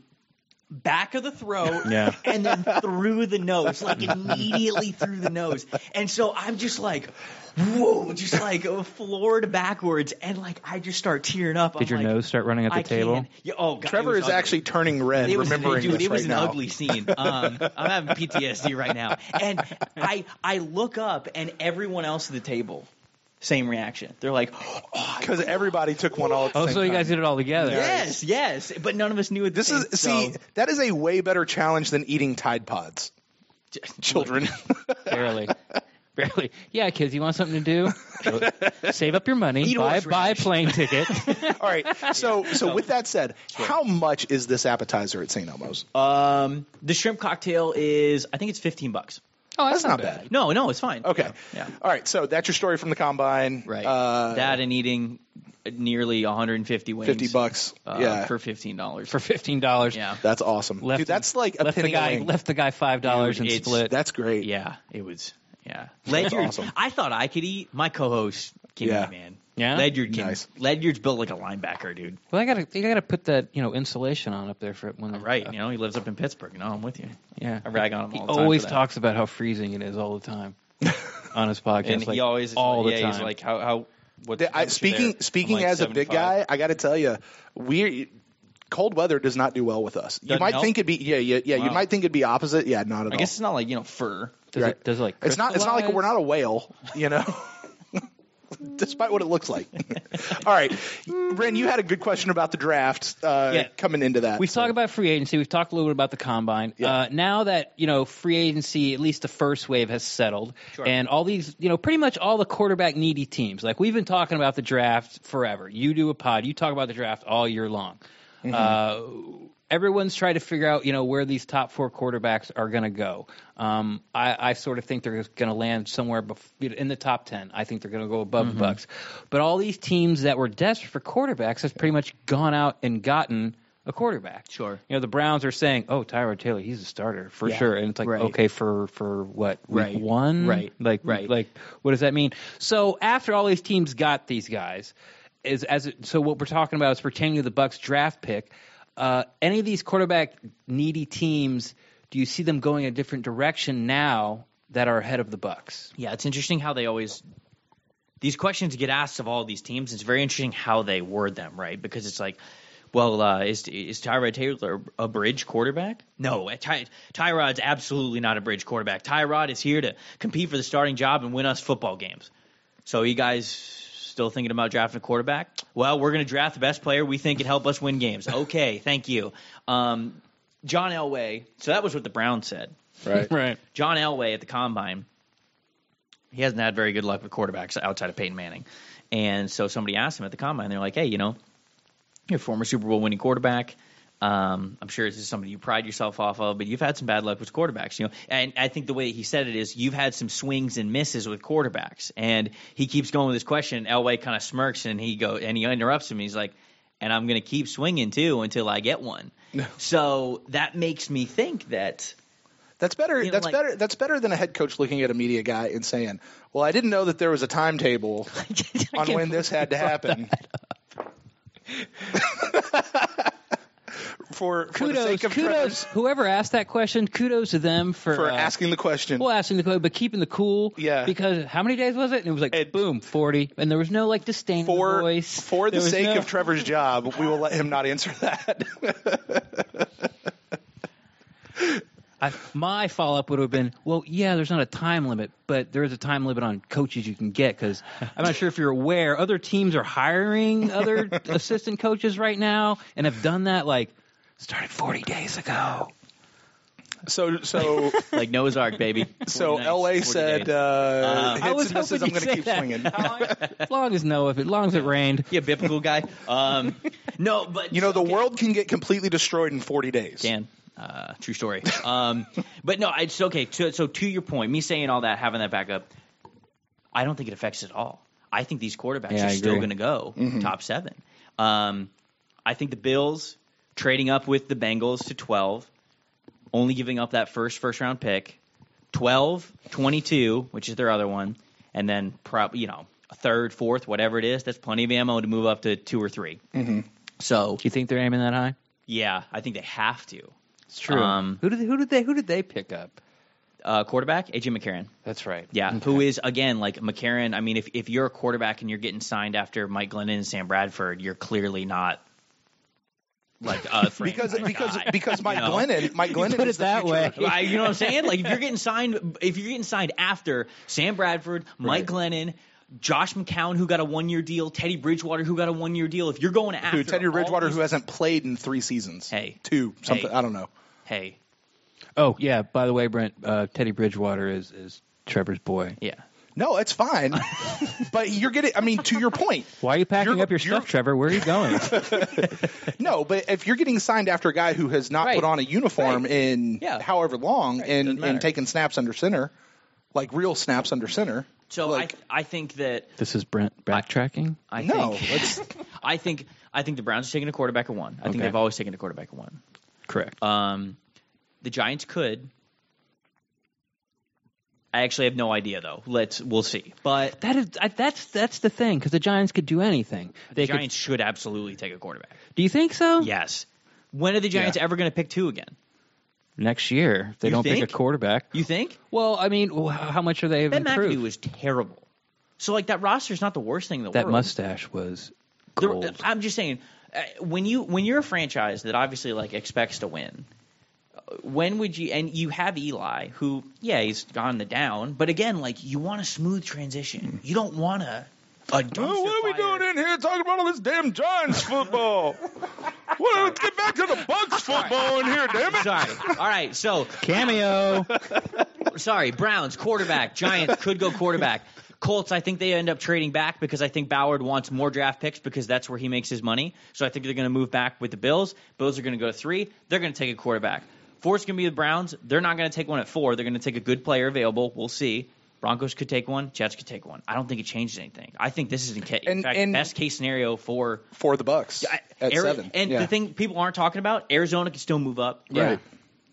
Speaker 3: back of the throat and then through the nose, like immediately through the nose. And so I'm just like, whoa, just like floored backwards, and like I just start tearing up.
Speaker 2: Did your nose start running at the table?
Speaker 3: Yeah, oh, God,
Speaker 1: Trevor is actually turning red, remembering this right now.
Speaker 3: It was an ugly scene. I'm having PTSD right now. And I look up, and everyone else at the table, same reaction. They're like,
Speaker 1: because everybody took one all at the same
Speaker 2: so
Speaker 1: time.
Speaker 2: you guys did it all together.
Speaker 3: Yes. But none of us knew it.
Speaker 1: That is a way better challenge than eating Tide Pods. Children.
Speaker 2: Barely. Yeah, kids, you want something to do? Save up your money, buy a plane ticket.
Speaker 1: All right. So with that said, how much is this appetizer at St. Elmo's?
Speaker 3: The shrimp cocktail is, I think it's $15.
Speaker 2: Oh,
Speaker 1: that's not bad.
Speaker 3: No, it's fine.
Speaker 1: Okay.
Speaker 3: Yeah.
Speaker 1: All right. So that's your story from the combine.
Speaker 3: Right. That and eating nearly 150 wings.
Speaker 1: $50.
Speaker 3: For $15.
Speaker 2: For $15.
Speaker 3: Yeah.
Speaker 1: That's awesome. Dude, that's like a penny a wing.
Speaker 2: Left the guy $5 and split.
Speaker 1: That's great.
Speaker 3: Yeah, it was. Yeah. Ledyard,
Speaker 1: awesome.
Speaker 3: I thought I could eat. My co-host can eat, man.
Speaker 2: Yeah?
Speaker 3: Ledyard can.
Speaker 1: Nice.
Speaker 3: Ledyard's built like a linebacker, dude.
Speaker 2: Well, you gotta put that, insulation on up there for when.
Speaker 3: Right. He lives up in Pittsburgh. I'm with you.
Speaker 2: Yeah.
Speaker 3: I rag on him all the
Speaker 2: He
Speaker 3: time.
Speaker 2: always talks about how freezing it is all the time on his podcast.
Speaker 3: And he always
Speaker 2: all the time.
Speaker 3: He's like, how
Speaker 1: speaking
Speaker 3: like
Speaker 1: as
Speaker 3: 75.
Speaker 1: a big guy, I got to tell you, cold weather does not do well with us. You might think it'd be You might think it'd be opposite. Yeah, not at all.
Speaker 3: I guess it's not like fur.
Speaker 2: Does it like
Speaker 1: it's not like we're not a whale, despite what it looks like. All right, Ren, you had a good question about the draft coming into that.
Speaker 2: We've talked about free agency. We've talked a little bit about the combine.
Speaker 1: Yeah.
Speaker 2: Now that free agency, at least the first wave, has settled, and all these, pretty much all the quarterback needy teams. Like we've been talking about the draft forever. You do a pod. You talk about the draft all year long. Mm-hmm. Everyone's trying to figure out, where these top 4 quarterbacks are going to go. I sort of think they're going to land somewhere in the top 10. I think they're going to go above the Bucs. But all these teams that were desperate for quarterbacks have pretty much gone out and gotten a quarterback.
Speaker 3: Sure.
Speaker 2: The Browns are saying, "Oh, Tyrod Taylor, he's a starter for sure," and it's like, okay, for what? Week 1?
Speaker 3: Right.
Speaker 2: Like, what does that mean? So after all these teams got these guys, so what we're talking about is pertaining to the Bucs draft pick. Any of these quarterback needy teams, do you see them going a different direction now that are ahead of the Bucs?
Speaker 3: Yeah, it's interesting how they always these questions get asked of all these teams. It's very interesting how they word them, right? Because it's like, well, is Tyrod Taylor a bridge quarterback? No, Tyrod's absolutely not a bridge quarterback. Tyrod is here to compete for the starting job and win us football games. So you guys still thinking about drafting a quarterback? Well, we're going to draft the best player we think can help us win games. Okay, thank you. John Elway. So that was what the Browns said.
Speaker 1: Right.
Speaker 3: John Elway at the Combine, he hasn't had very good luck with quarterbacks outside of Peyton Manning. And so somebody asked him at the Combine, they're like, hey, you're a former Super Bowl winning quarterback. I'm sure this is something you pride yourself off of, but you've had some bad luck with quarterbacks, And I think the way he said it is you've had some swings and misses with quarterbacks. And he keeps going with this question. Elway kind of smirks and he interrupts him. He's like, and I'm going to keep swinging too until I get one. So that makes me think that.
Speaker 1: That's better. That's better than a head coach looking at a media guy and saying, "Well, I didn't know that there was a timetable on when this had to happen." For the sake of
Speaker 2: kudos. Whoever asked that question, kudos to them for
Speaker 1: asking the question.
Speaker 2: Well, asking the question, but keeping the cool.
Speaker 1: Yeah.
Speaker 2: Because how many days was it? And it was like, boom, 40. And there was no disdain in the voice.
Speaker 1: For the sake of Trevor's job, we will let him not answer that.
Speaker 2: My follow-up would have been, well, yeah, there's not a time limit, but there is a time limit on coaches you can get because I'm not sure if you're aware, other teams are hiring other assistant coaches right now and have done that started 40 days ago.
Speaker 1: So
Speaker 3: like Noah's Ark, baby.
Speaker 1: So LA said,
Speaker 2: I was
Speaker 1: hits and misses, I'm going to keep swinging.
Speaker 2: As long as it rained.
Speaker 3: Yeah, biblical guy. No, but
Speaker 1: the world can get completely destroyed in 40 days.
Speaker 3: Can. True story. But no, it's okay. So to your point, me saying all that, having that backup, I don't think it affects it at all. I think these quarterbacks are still going to go top 7. I think the Bills trading up with the Bengals to 12, only giving up that first round pick, 12, 22, which is their other one, and then probably a third, fourth, whatever it is. That's plenty of ammo to move up to 2 or 3.
Speaker 1: Mm-hmm.
Speaker 3: So,
Speaker 2: do you think they're aiming that high?
Speaker 3: Yeah, I think they have to.
Speaker 2: It's true. Who did they pick up?
Speaker 3: Quarterback, A.J. McCarron.
Speaker 2: That's right.
Speaker 3: Yeah,
Speaker 2: okay.
Speaker 3: Who is, again, McCarron, I mean, if you're a quarterback and you're getting signed after Mike Glennon and Sam Bradford, you're clearly not
Speaker 1: because Mike Glennon
Speaker 2: put it that way.
Speaker 3: You know what I'm saying? If you're getting signed after Sam Bradford, Mike Glennon, Josh McCown, who got a 1-year deal, Teddy Bridgewater, who got a 1-year deal. If you're going after
Speaker 1: Teddy Bridgewater, who hasn't played in 3 seasons, 2 something, I don't know.
Speaker 3: Hey.
Speaker 2: Oh yeah. By the way, Brent, Teddy Bridgewater is Trevor's boy.
Speaker 3: Yeah.
Speaker 1: No, it's fine. But you're getting, to your point.
Speaker 2: Why are you packing up your stuff, Trevor? Where are you going?
Speaker 1: No, but if you're getting signed after a guy who has not put on a uniform in however long and taken snaps under center, real snaps under center.
Speaker 3: So I think that
Speaker 2: this is Brent backtracking.
Speaker 3: I think the Browns are taking a quarterback at 1. I think they've always taken a quarterback at 1.
Speaker 2: Correct.
Speaker 3: The Giants could. I actually have no idea though. We'll see. But
Speaker 2: that's the thing because the Giants could do anything.
Speaker 3: The Giants should absolutely take a quarterback.
Speaker 2: Do you think so?
Speaker 3: Yes. When are the Giants ever going to pick 2 again?
Speaker 2: Next year, if they don't pick a quarterback.
Speaker 3: You think?
Speaker 2: Well, how much are they improved?
Speaker 3: Ben McAdoo was terrible. So that roster is not not the world.
Speaker 2: That mustache was gold.
Speaker 3: I'm just saying, when you're a franchise that obviously expects to win. When would you? And you have Eli, who he's on the down, but again, you want a smooth transition. You don't want what
Speaker 1: are we doing in here talking about all this damn Giants football? Well, let's get back to the Bucs football in here, damn it.
Speaker 3: Sorry. All right, so
Speaker 2: cameo.
Speaker 3: Sorry, Browns quarterback. Giants could go quarterback. Colts, I think they end up trading back because I think Ballard wants more draft picks because that's where he makes his money. So I think they're going to move back with the Bills. Bills are going to go to 3. They're going to take a quarterback. 4's going to be the Browns. They're not going to take one at 4. They're going to take a good player available. We'll see. Broncos could take one. Jets could take one. I don't think it changes anything. I think this is in fact best case scenario for
Speaker 1: the Bucs at 7.
Speaker 3: And the thing people aren't talking about, Arizona could still move up.
Speaker 2: Yeah.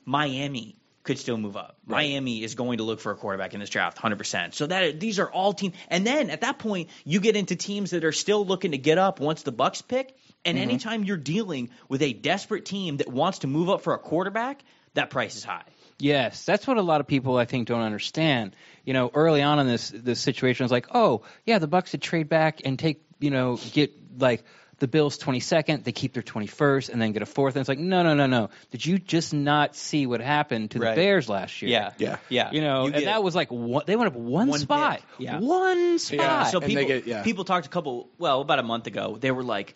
Speaker 3: Miami could still move up. Right. Miami is going to look for a quarterback in this draft, 100%. So these are all teams. And then at that point, you get into teams that are still looking to get up once the Bucs pick. And anytime you're dealing with a desperate team that wants to move up for a quarterback, that price is high.
Speaker 2: Yes, that's what a lot of people I think don't understand. Early on in this situation, it's the Bucs would trade back and take, get the Bills 22nd, they keep their 21st, and then get a 4th. And it's no. Did you just not see what happened to the Bears last year?
Speaker 3: Yeah.
Speaker 2: That was they went up one spot.
Speaker 3: Pick. Yeah.
Speaker 2: One spot.
Speaker 3: Yeah. So people talked about a month ago, they were like,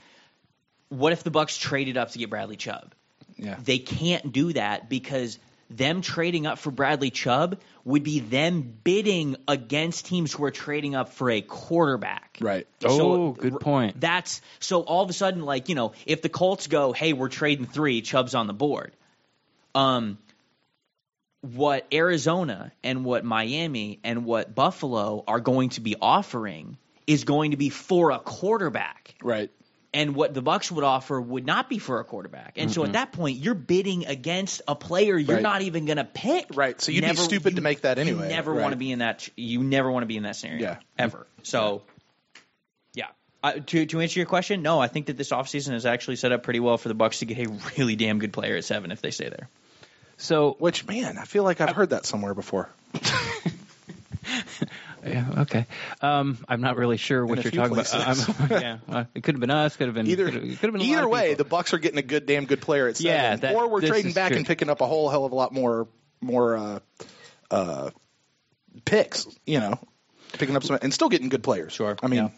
Speaker 3: what if the Bucs traded up to get Bradley Chubb?
Speaker 1: Yeah.
Speaker 3: They can't do that because them trading up for Bradley Chubb would be them bidding against teams who are trading up for a quarterback.
Speaker 1: Right.
Speaker 2: Good point.
Speaker 3: That's so all of a sudden, like, you know, if the Colts go, hey, we're trading 3, Chubb's on the board. What Arizona and what Miami and what Buffalo are going to be offering is going to be for a quarterback.
Speaker 1: Right.
Speaker 3: And what the Bucs would offer would not be for a quarterback. And so at that point, you're bidding against a player you're not even going to pick.
Speaker 1: Right. So you'd be stupid to make that anyway.
Speaker 3: You never want to be in that. You never want to be in that scenario. Ever. So, yeah. To answer your question, no, I think that this offseason is actually set up pretty well for the Bucs to get a really damn good player at 7 if they stay there.
Speaker 2: So,
Speaker 1: which, man, I feel like I've heard that somewhere before.
Speaker 2: Yeah, okay. I'm not really sure what you're talking about. It could have been us. Could have been
Speaker 1: either way. The Bucs are getting a damn good player at 7, or we're trading back and picking up a whole hell of a lot more picks. You know, picking up some and still getting good players.
Speaker 2: Sure.
Speaker 1: I mean,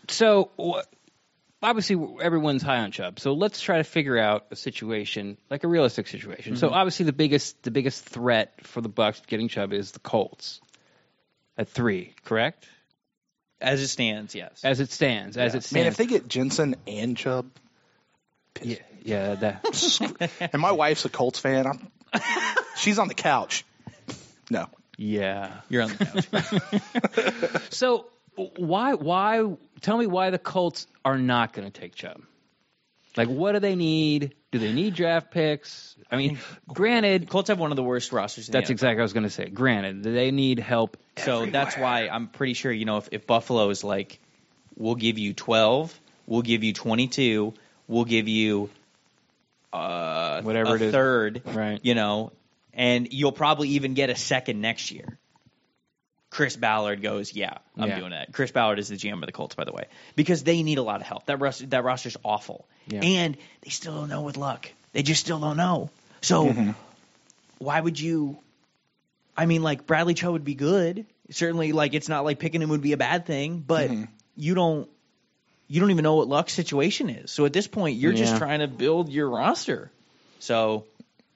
Speaker 2: so obviously everyone's high on Chubb. So let's try to figure out a situation, like a realistic situation. Mm-hmm. So obviously the biggest threat for the Bucs getting Chubb is the Colts. At 3, correct?
Speaker 3: As it stands, yes.
Speaker 2: As it stands.
Speaker 1: Man, if they get Jensen and Chubb,
Speaker 2: that.
Speaker 1: And my wife's a Colts fan. She's on the couch. No.
Speaker 3: Yeah, you're on the
Speaker 2: couch. So why? Tell me why the Colts are not going to take Chubb. Like, what do they need? Do they need draft picks? I mean, granted,
Speaker 3: Colts have one of the worst rosters.
Speaker 2: That's exactly what I was going to say. Granted, they need help.
Speaker 3: So
Speaker 2: everywhere.
Speaker 3: That's why I'm pretty sure, you know, if Buffalo is like, we'll give you 12, we'll give you 22, we'll give you
Speaker 2: whatever
Speaker 3: a third,
Speaker 2: right?
Speaker 3: You know, and you'll probably even get a second next year. Chris Ballard goes, I'm doing that. Chris Ballard is the GM of the Colts, by the way, because they need a lot of help. That roster's awful. Yeah. And they still don't know with luck. They just still don't know. So why would you – I mean, like, Bradley Chubb would be good. Certainly, like, it's not like picking him would be a bad thing, but you don't even know what Luck's situation is. So at this point, you're just trying to build your roster. So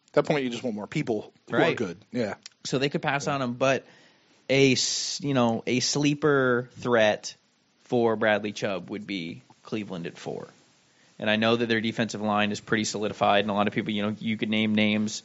Speaker 1: at that point, you just want more people who are good. Yeah.
Speaker 3: So they could pass on him, but a sleeper threat for Bradley Chubb would be Cleveland at 4. And I know that their defensive line is pretty solidified, and a lot of people, you know, you could name names.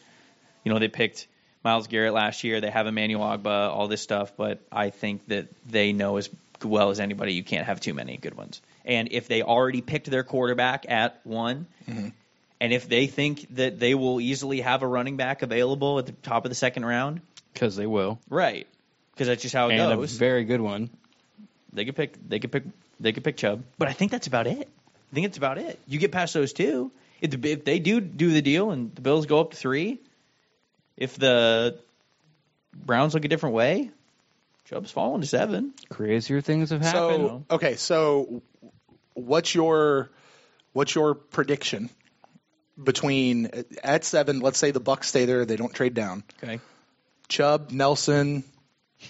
Speaker 3: You know, they picked Myles Garrett last year. They have Emmanuel Ogbah, all this stuff. But I think that they know as well as anybody you can't have too many good ones. And if they already picked their quarterback at 1, and if they think that they will easily have a running back available at the top of the second round.
Speaker 2: Because they will.
Speaker 3: Right. Because that's just how it goes.
Speaker 2: A very good one.
Speaker 3: They could pick Chubb. But I think that's about it. You get past those 2. If they do the deal and the Bills go up to 3, if the Browns look a different way, Chubb's falling to 7.
Speaker 2: Crazier things have happened.
Speaker 1: So what's your prediction between at 7? Let's say the Bucs stay there, they don't trade down.
Speaker 3: Okay.
Speaker 1: Chubb, Nelson,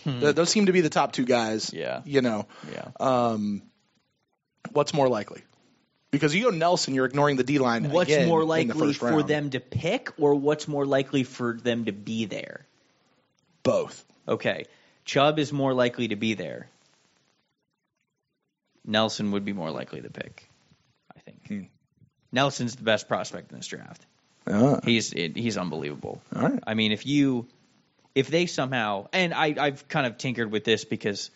Speaker 1: those seem to be the top 2 guys.
Speaker 3: Yeah.
Speaker 1: You know.
Speaker 3: Yeah.
Speaker 1: What's more likely? Because you go Nelson, you're ignoring the D-line.
Speaker 3: What's more likely for them to pick, or what's more likely for them to be there?
Speaker 1: Both.
Speaker 3: Okay. Chubb is more likely to be there. Nelson would be more likely to pick, I think. Nelson's the best prospect in this draft. He's unbelievable.
Speaker 1: All right.
Speaker 3: I mean, if they somehow, and I've kind of tinkered with this because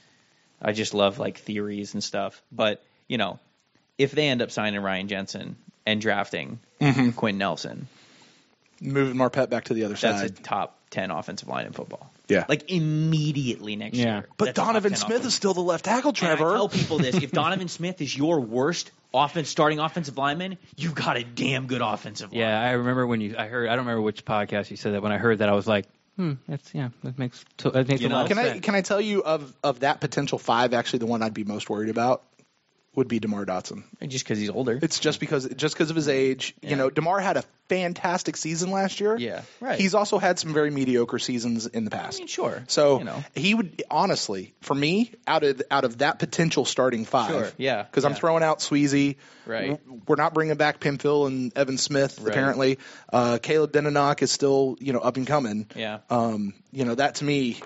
Speaker 3: I just love like theories and stuff, but you know, if they end up signing Ryan Jensen and drafting Quentin Nelson,
Speaker 1: moving Marpet back to the other side,
Speaker 3: that's a top 10 offensive line in football.
Speaker 1: Yeah,
Speaker 3: like immediately next year.
Speaker 1: But Donovan Smith is still the left tackle, Trevor.
Speaker 3: And I tell people this: if Donovan Smith is your worst starting offensive lineman, you've got a damn good offensive line.
Speaker 2: Yeah, I remember when I don't remember which podcast you said that. When I heard that, I was like, that makes a lot of sense.
Speaker 1: Can I tell you of that potential 5, actually the one I'd be most worried about? would be DeMar Dotson.
Speaker 3: Just because he's older.
Speaker 1: It's just because of his age.
Speaker 3: Yeah.
Speaker 1: You know, DeMar had a fantastic season last year.
Speaker 3: Yeah, right.
Speaker 1: He's also had some very mediocre seasons in the past.
Speaker 3: I mean, sure.
Speaker 1: So
Speaker 3: You know.
Speaker 1: he would honestly, for me, out of that potential starting five.
Speaker 3: Sure, yeah,
Speaker 1: Because I'm
Speaker 3: yeah.
Speaker 1: throwing out Sweezy.
Speaker 3: Right.
Speaker 1: We're not bringing back Pimphil and Evan Smith.
Speaker 3: Right.
Speaker 1: Apparently, Caleb Denenoch is still up and coming.
Speaker 3: Yeah.
Speaker 1: That to me,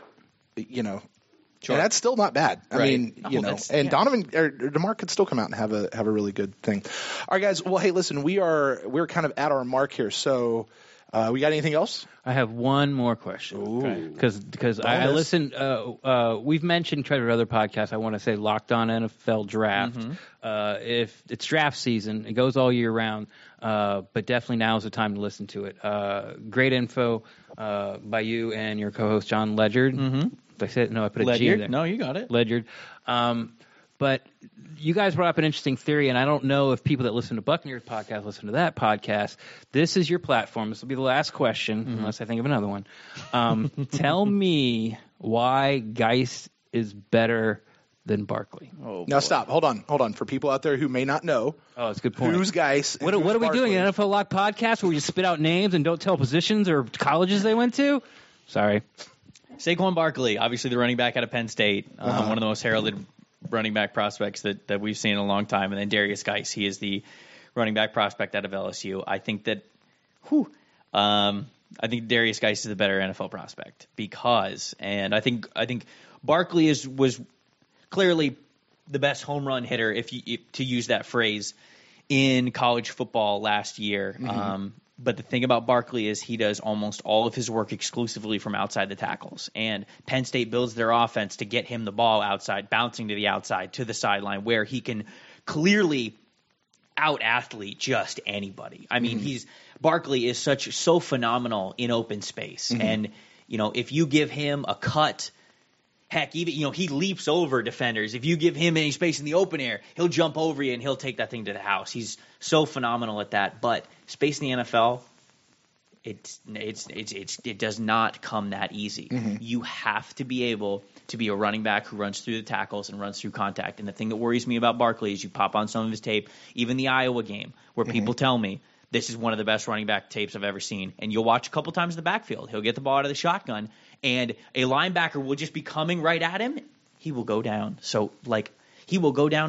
Speaker 3: Sure.
Speaker 1: And that's still not bad. I
Speaker 3: Right.
Speaker 1: mean,
Speaker 3: That's-
Speaker 1: and
Speaker 3: yeah.
Speaker 1: Donovan or DeMar could still come out and have a really good thing. All right, guys. Well, hey, listen, we're kind of at our mark here. So, we got anything else?
Speaker 2: I have one more question. Because I
Speaker 1: Bonus.
Speaker 2: listened. We've mentioned Trevor other podcasts. I want to say Locked On NFL Draft. If it's draft season, it goes all year round. But definitely now is the time to listen to it. Great info by you and your co-host John Ledyard. Did I say it? No, I put a G in there.
Speaker 3: No, you got it.
Speaker 2: Ledyard. But you guys brought up an interesting theory, and I don't know if people that listen to Buccaneers podcast listen to that podcast. This is your platform. This will be the last question, unless I think of another one. Tell me why Geist is better than Barkley.
Speaker 3: Oh,
Speaker 1: Now stop. Hold on. For people out there who may not know,
Speaker 2: Oh, that's a good point.
Speaker 1: who's Geist?
Speaker 2: What are we doing? An NFL Lock podcast where we just spit out names and don't tell positions or colleges they went to? Sorry.
Speaker 3: Saquon Barkley, obviously the running back out of Penn State, one of the most heralded running back prospects that we've seen in a long time. And then Darius Geist, he is the running back prospect out of LSU. I think that, I think Darius Geist is the better NFL prospect and I think Barkley was clearly the best home run hitter, if to use that phrase, in college football last year. But the thing about Barkley is he does almost all of his work exclusively from outside the tackles. And Penn State builds their offense to get him the ball outside, bouncing to the outside, to the sideline, where he can clearly out-athlete just anybody. I mean, Barkley is so phenomenal in open space. And, if you give him a cut, heck, even, he leaps over defenders. If you give him any space in the open air, he'll jump over you and he'll take that thing to the house. He's so phenomenal at that. But space in the NFL, it does not come that easy. You have to be able to be a running back who runs through the tackles and runs through contact. And the thing that worries me about Barkley is you pop on some of his tape, even the Iowa game, where people tell me this is one of the best running back tapes I've ever seen. And you'll watch a couple times in the backfield. He'll get the ball out of the shotgun, and a linebacker will just be coming right at him. He will go down. So, he will go down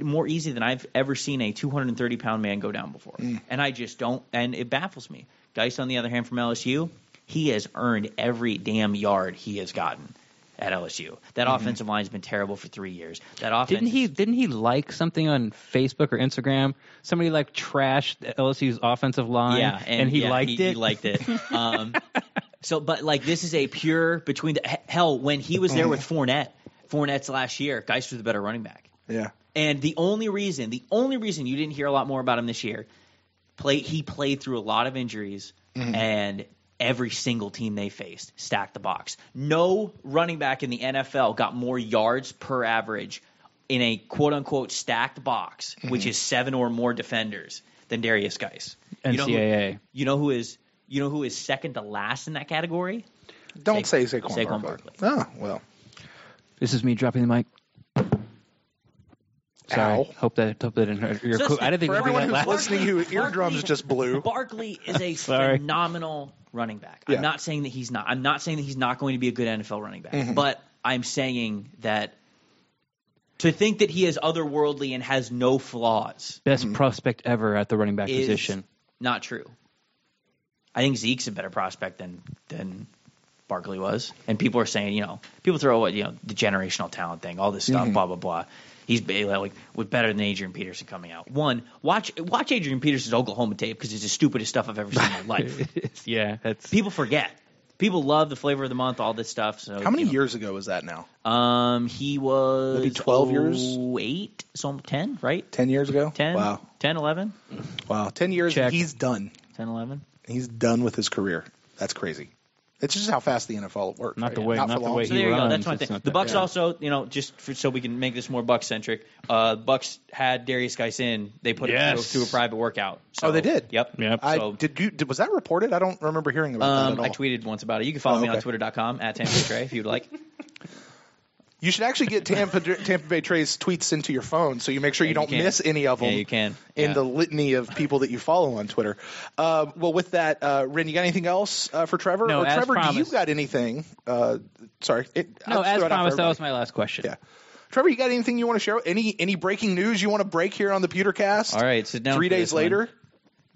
Speaker 3: more easy than I've ever seen a 230-pound man go down before. And I just don't, and it baffles me. Geist, on the other hand, from LSU, he has earned every damn yard he has gotten at LSU. That offensive line has been terrible for 3 years. That offense
Speaker 2: Didn't he like something on Facebook or Instagram? Somebody trashed LSU's offensive line, and he liked it.
Speaker 3: He liked it. But this is a pure between the hell when he was there with Fournette's last year, Geist was the better running back.
Speaker 1: Yeah.
Speaker 3: And the only reason you didn't hear a lot more about him this year, he played through a lot of injuries, and every single team they faced stacked the box. No running back in the NFL got more yards per average in a quote-unquote stacked box, which is 7 or more defenders, than Darius Geist.
Speaker 2: NCAA.
Speaker 3: You know who is second to last in that category?
Speaker 1: Don't say Saquon
Speaker 3: Barkley.
Speaker 1: Oh, well.
Speaker 2: This is me dropping the mic. Sorry.
Speaker 1: Ow.
Speaker 2: Hope that didn't hurt. I didn't think
Speaker 1: For
Speaker 2: it would be
Speaker 1: everyone
Speaker 2: that
Speaker 1: who's
Speaker 2: loud.
Speaker 1: listening who eardrums just blew.
Speaker 3: Barkley is a
Speaker 2: Sorry.
Speaker 3: phenomenal running back.
Speaker 1: Yeah.
Speaker 3: I'm not saying that he's not. I'm not saying that he's not going to be a good NFL running back. But I'm saying that to think that he is otherworldly and has no flaws
Speaker 2: Best prospect ever at the running back
Speaker 3: is
Speaker 2: position.
Speaker 3: not true. I think Zeke's a better prospect than Barkley was. And people are saying, people throw the generational talent thing, all this stuff, blah, blah, blah. He's was better than Adrian Peterson coming out. One, watch Adrian Peterson's Oklahoma tape because it's the stupidest stuff I've ever seen in my life.
Speaker 2: Yeah, that's
Speaker 3: People forget. People love the flavor of the month, all this stuff. So
Speaker 1: How many years ago was that now?
Speaker 3: He was
Speaker 1: Maybe 12 years?
Speaker 3: 8, so 10, right?
Speaker 1: 10 years ago?
Speaker 3: 10,
Speaker 1: Wow.
Speaker 3: 10, 11,
Speaker 1: Wow. 10 years,
Speaker 2: Check.
Speaker 1: he's done.
Speaker 3: 10, 11.
Speaker 1: He's done with his career. That's crazy. It's just how fast the NFL works.
Speaker 2: Not the
Speaker 1: right?
Speaker 2: way-
Speaker 1: Not
Speaker 2: not
Speaker 1: for
Speaker 2: the
Speaker 1: long.
Speaker 2: way
Speaker 3: So
Speaker 2: he
Speaker 3: there you go.
Speaker 2: runs,
Speaker 3: That's one
Speaker 2: it's
Speaker 3: thing.
Speaker 2: not
Speaker 3: The
Speaker 2: that
Speaker 3: Bucks
Speaker 2: bad.
Speaker 3: also, so we can make this more Bucks centric. Bucks had Darius Geist in. They put
Speaker 2: Yes.
Speaker 3: him to a private workout. So,
Speaker 1: Oh, they did?
Speaker 3: Yep.
Speaker 2: Yep.
Speaker 3: So,
Speaker 1: Was that reported? I don't remember hearing about that at all.
Speaker 3: I tweeted once about it. You can follow me on
Speaker 1: okay.
Speaker 3: Twitter.com @TamPayTrey if you'd like.
Speaker 1: You should actually get Tampa Bay Trey's tweets into your phone so you make sure you don't miss any of them.
Speaker 3: Yeah, you can.
Speaker 1: In the litany of people that you follow on Twitter. Well, with that, Ren, you got anything else for Trevor?
Speaker 2: No,
Speaker 1: or
Speaker 2: as
Speaker 1: Trevor,
Speaker 2: promised.
Speaker 1: do you got anything? Sorry.
Speaker 2: No, as promised, that was my last question.
Speaker 1: Yeah. Trevor, you got anything you want to share? Any breaking news you want to break here on the PewterCast?
Speaker 3: All right, sit down.
Speaker 1: 3 days later?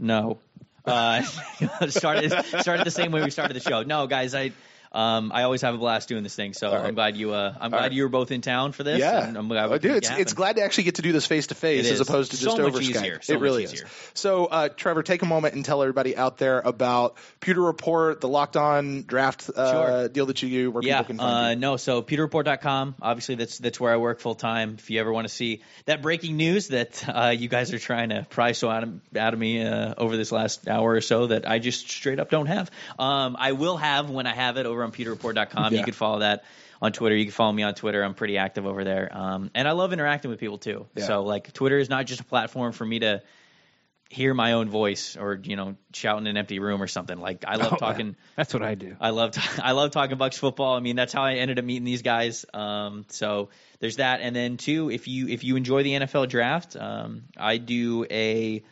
Speaker 3: No. Started the same way we started the show. No, guys, I always have a blast doing this thing, so right. I'm glad you were both in town for this.
Speaker 1: Yeah,
Speaker 3: and I'm glad
Speaker 1: it's glad to actually get to do this face to face as opposed to just over Skype. It really is. So, Trevor, take a moment and tell everybody out there about PewterReport, the Locked On Draft deal that you do, where people can find you.
Speaker 3: So PewterReport.com. Obviously, that's where I work full time. If you ever want to see that breaking news that you guys are trying to pry so out of me over this last hour or so that I just straight up don't have, I will have when I have it over on PewterReport.com. You can follow that on Twitter. You can follow me on Twitter. I'm pretty active over there. And I love interacting with people too. Yeah. So like Twitter is not just a platform for me to hear my own voice or, shout in an empty room or something. Like I love talking.
Speaker 2: That's what I do.
Speaker 3: I love talking Bucs football. I mean, that's how I ended up meeting these guys. So there's that. And then two, if you enjoy the NFL draft, I do a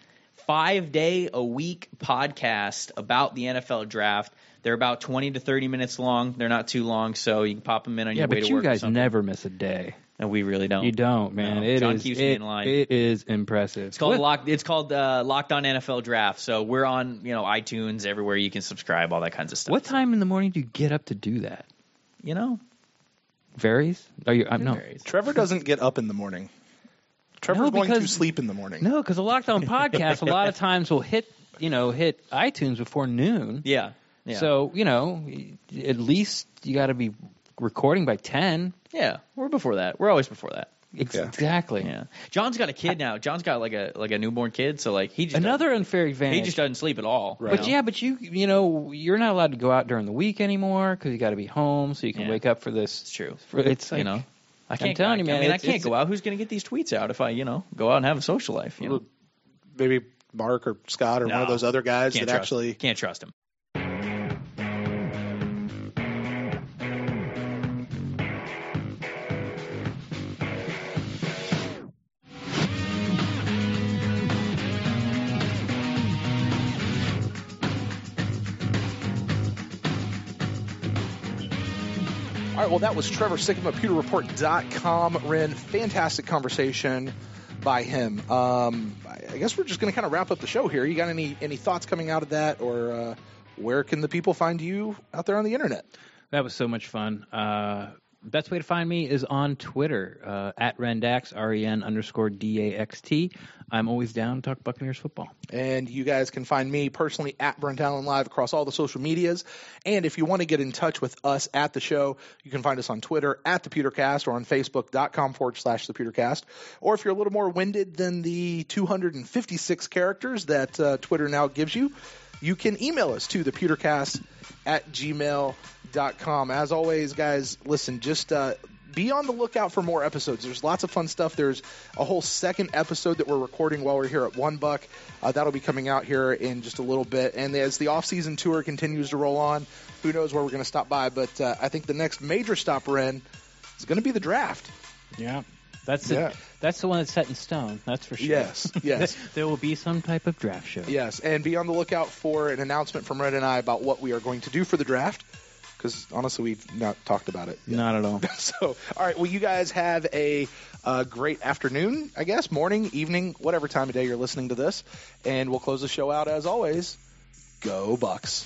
Speaker 3: 5-day-a-week podcast about the NFL draft. They're about 20 to 30 minutes long. They're not too long, so you can pop them in on your way to work.
Speaker 2: Yeah, but you guys never miss a day.
Speaker 3: No, we really don't.
Speaker 2: You don't, man.
Speaker 3: No. John keeps me in line.
Speaker 2: It is impressive.
Speaker 3: It's called Locked On NFL Draft. So we're on iTunes, everywhere you can subscribe, all that kinds of stuff.
Speaker 2: What time in the morning do you get up to do that? Varies. No.
Speaker 3: Varies.
Speaker 1: Trevor doesn't get up in the morning. Trevor's going to sleep in the morning.
Speaker 2: No, because the Locked On podcast a lot of times will hit iTunes before noon.
Speaker 3: Yeah.
Speaker 2: So, at least you got to be recording by 10.
Speaker 3: Yeah, we're before that. We're always before that.
Speaker 2: Exactly.
Speaker 3: Yeah. John's got a kid now. John's got like a newborn kid, so like he just
Speaker 2: another unfair advantage.
Speaker 3: He just doesn't sleep at all.
Speaker 1: Right.
Speaker 2: But you're not allowed to go out during the week anymore because you got to be home so you can wake up for this.
Speaker 3: It's true.
Speaker 2: It's like,
Speaker 3: I can't.
Speaker 2: I'm telling you, man.
Speaker 3: I can't go out. Who's going to get these tweets out if I go out and have a social life?
Speaker 1: Maybe Mark or Scott or one of those other guys that actually
Speaker 3: can't trust him.
Speaker 1: All right, well, that was Trevor Sikkema, PewterReport.com. Ren, fantastic conversation by him. I guess we're just going to kind of wrap up the show here. You got any thoughts coming out of that, or where can the people find you out there on the internet?
Speaker 2: That was so much fun. Best way to find me is on Twitter, at Rendax, REN_DAXT. I'm always down to talk Buccaneers football.
Speaker 1: And you guys can find me personally at Brent Allen Live across all the social medias. And if you want to get in touch with us at the show, you can find us on Twitter at ThePewterCast or on Facebook.com/ThePewterCast. Or if you're a little more winded than the 256 characters that Twitter now gives you, you can email us to thepewtercast@gmail.com. As always, guys, listen, just be on the lookout for more episodes. There's lots of fun stuff. There's a whole second episode that we're recording while we're here at One Buc. That'll be coming out here in just a little bit. And as the OffSeason Tour continues to roll on, who knows where we're going to stop by. But I think the next major stop we're in is going to be the draft.
Speaker 2: Yeah. That's the one that's set in stone. That's for sure.
Speaker 1: Yes.
Speaker 2: There will be some type of draft show.
Speaker 1: Yes, and be on the lookout for an announcement from Red and I about what we are going to do for the draft, because honestly, we've not talked about it yet.
Speaker 2: Not at all.
Speaker 1: So, all right, well, you guys have a great afternoon, I guess, morning, evening, whatever time of day you're listening to this, and we'll close the show out as always. Go Bucs.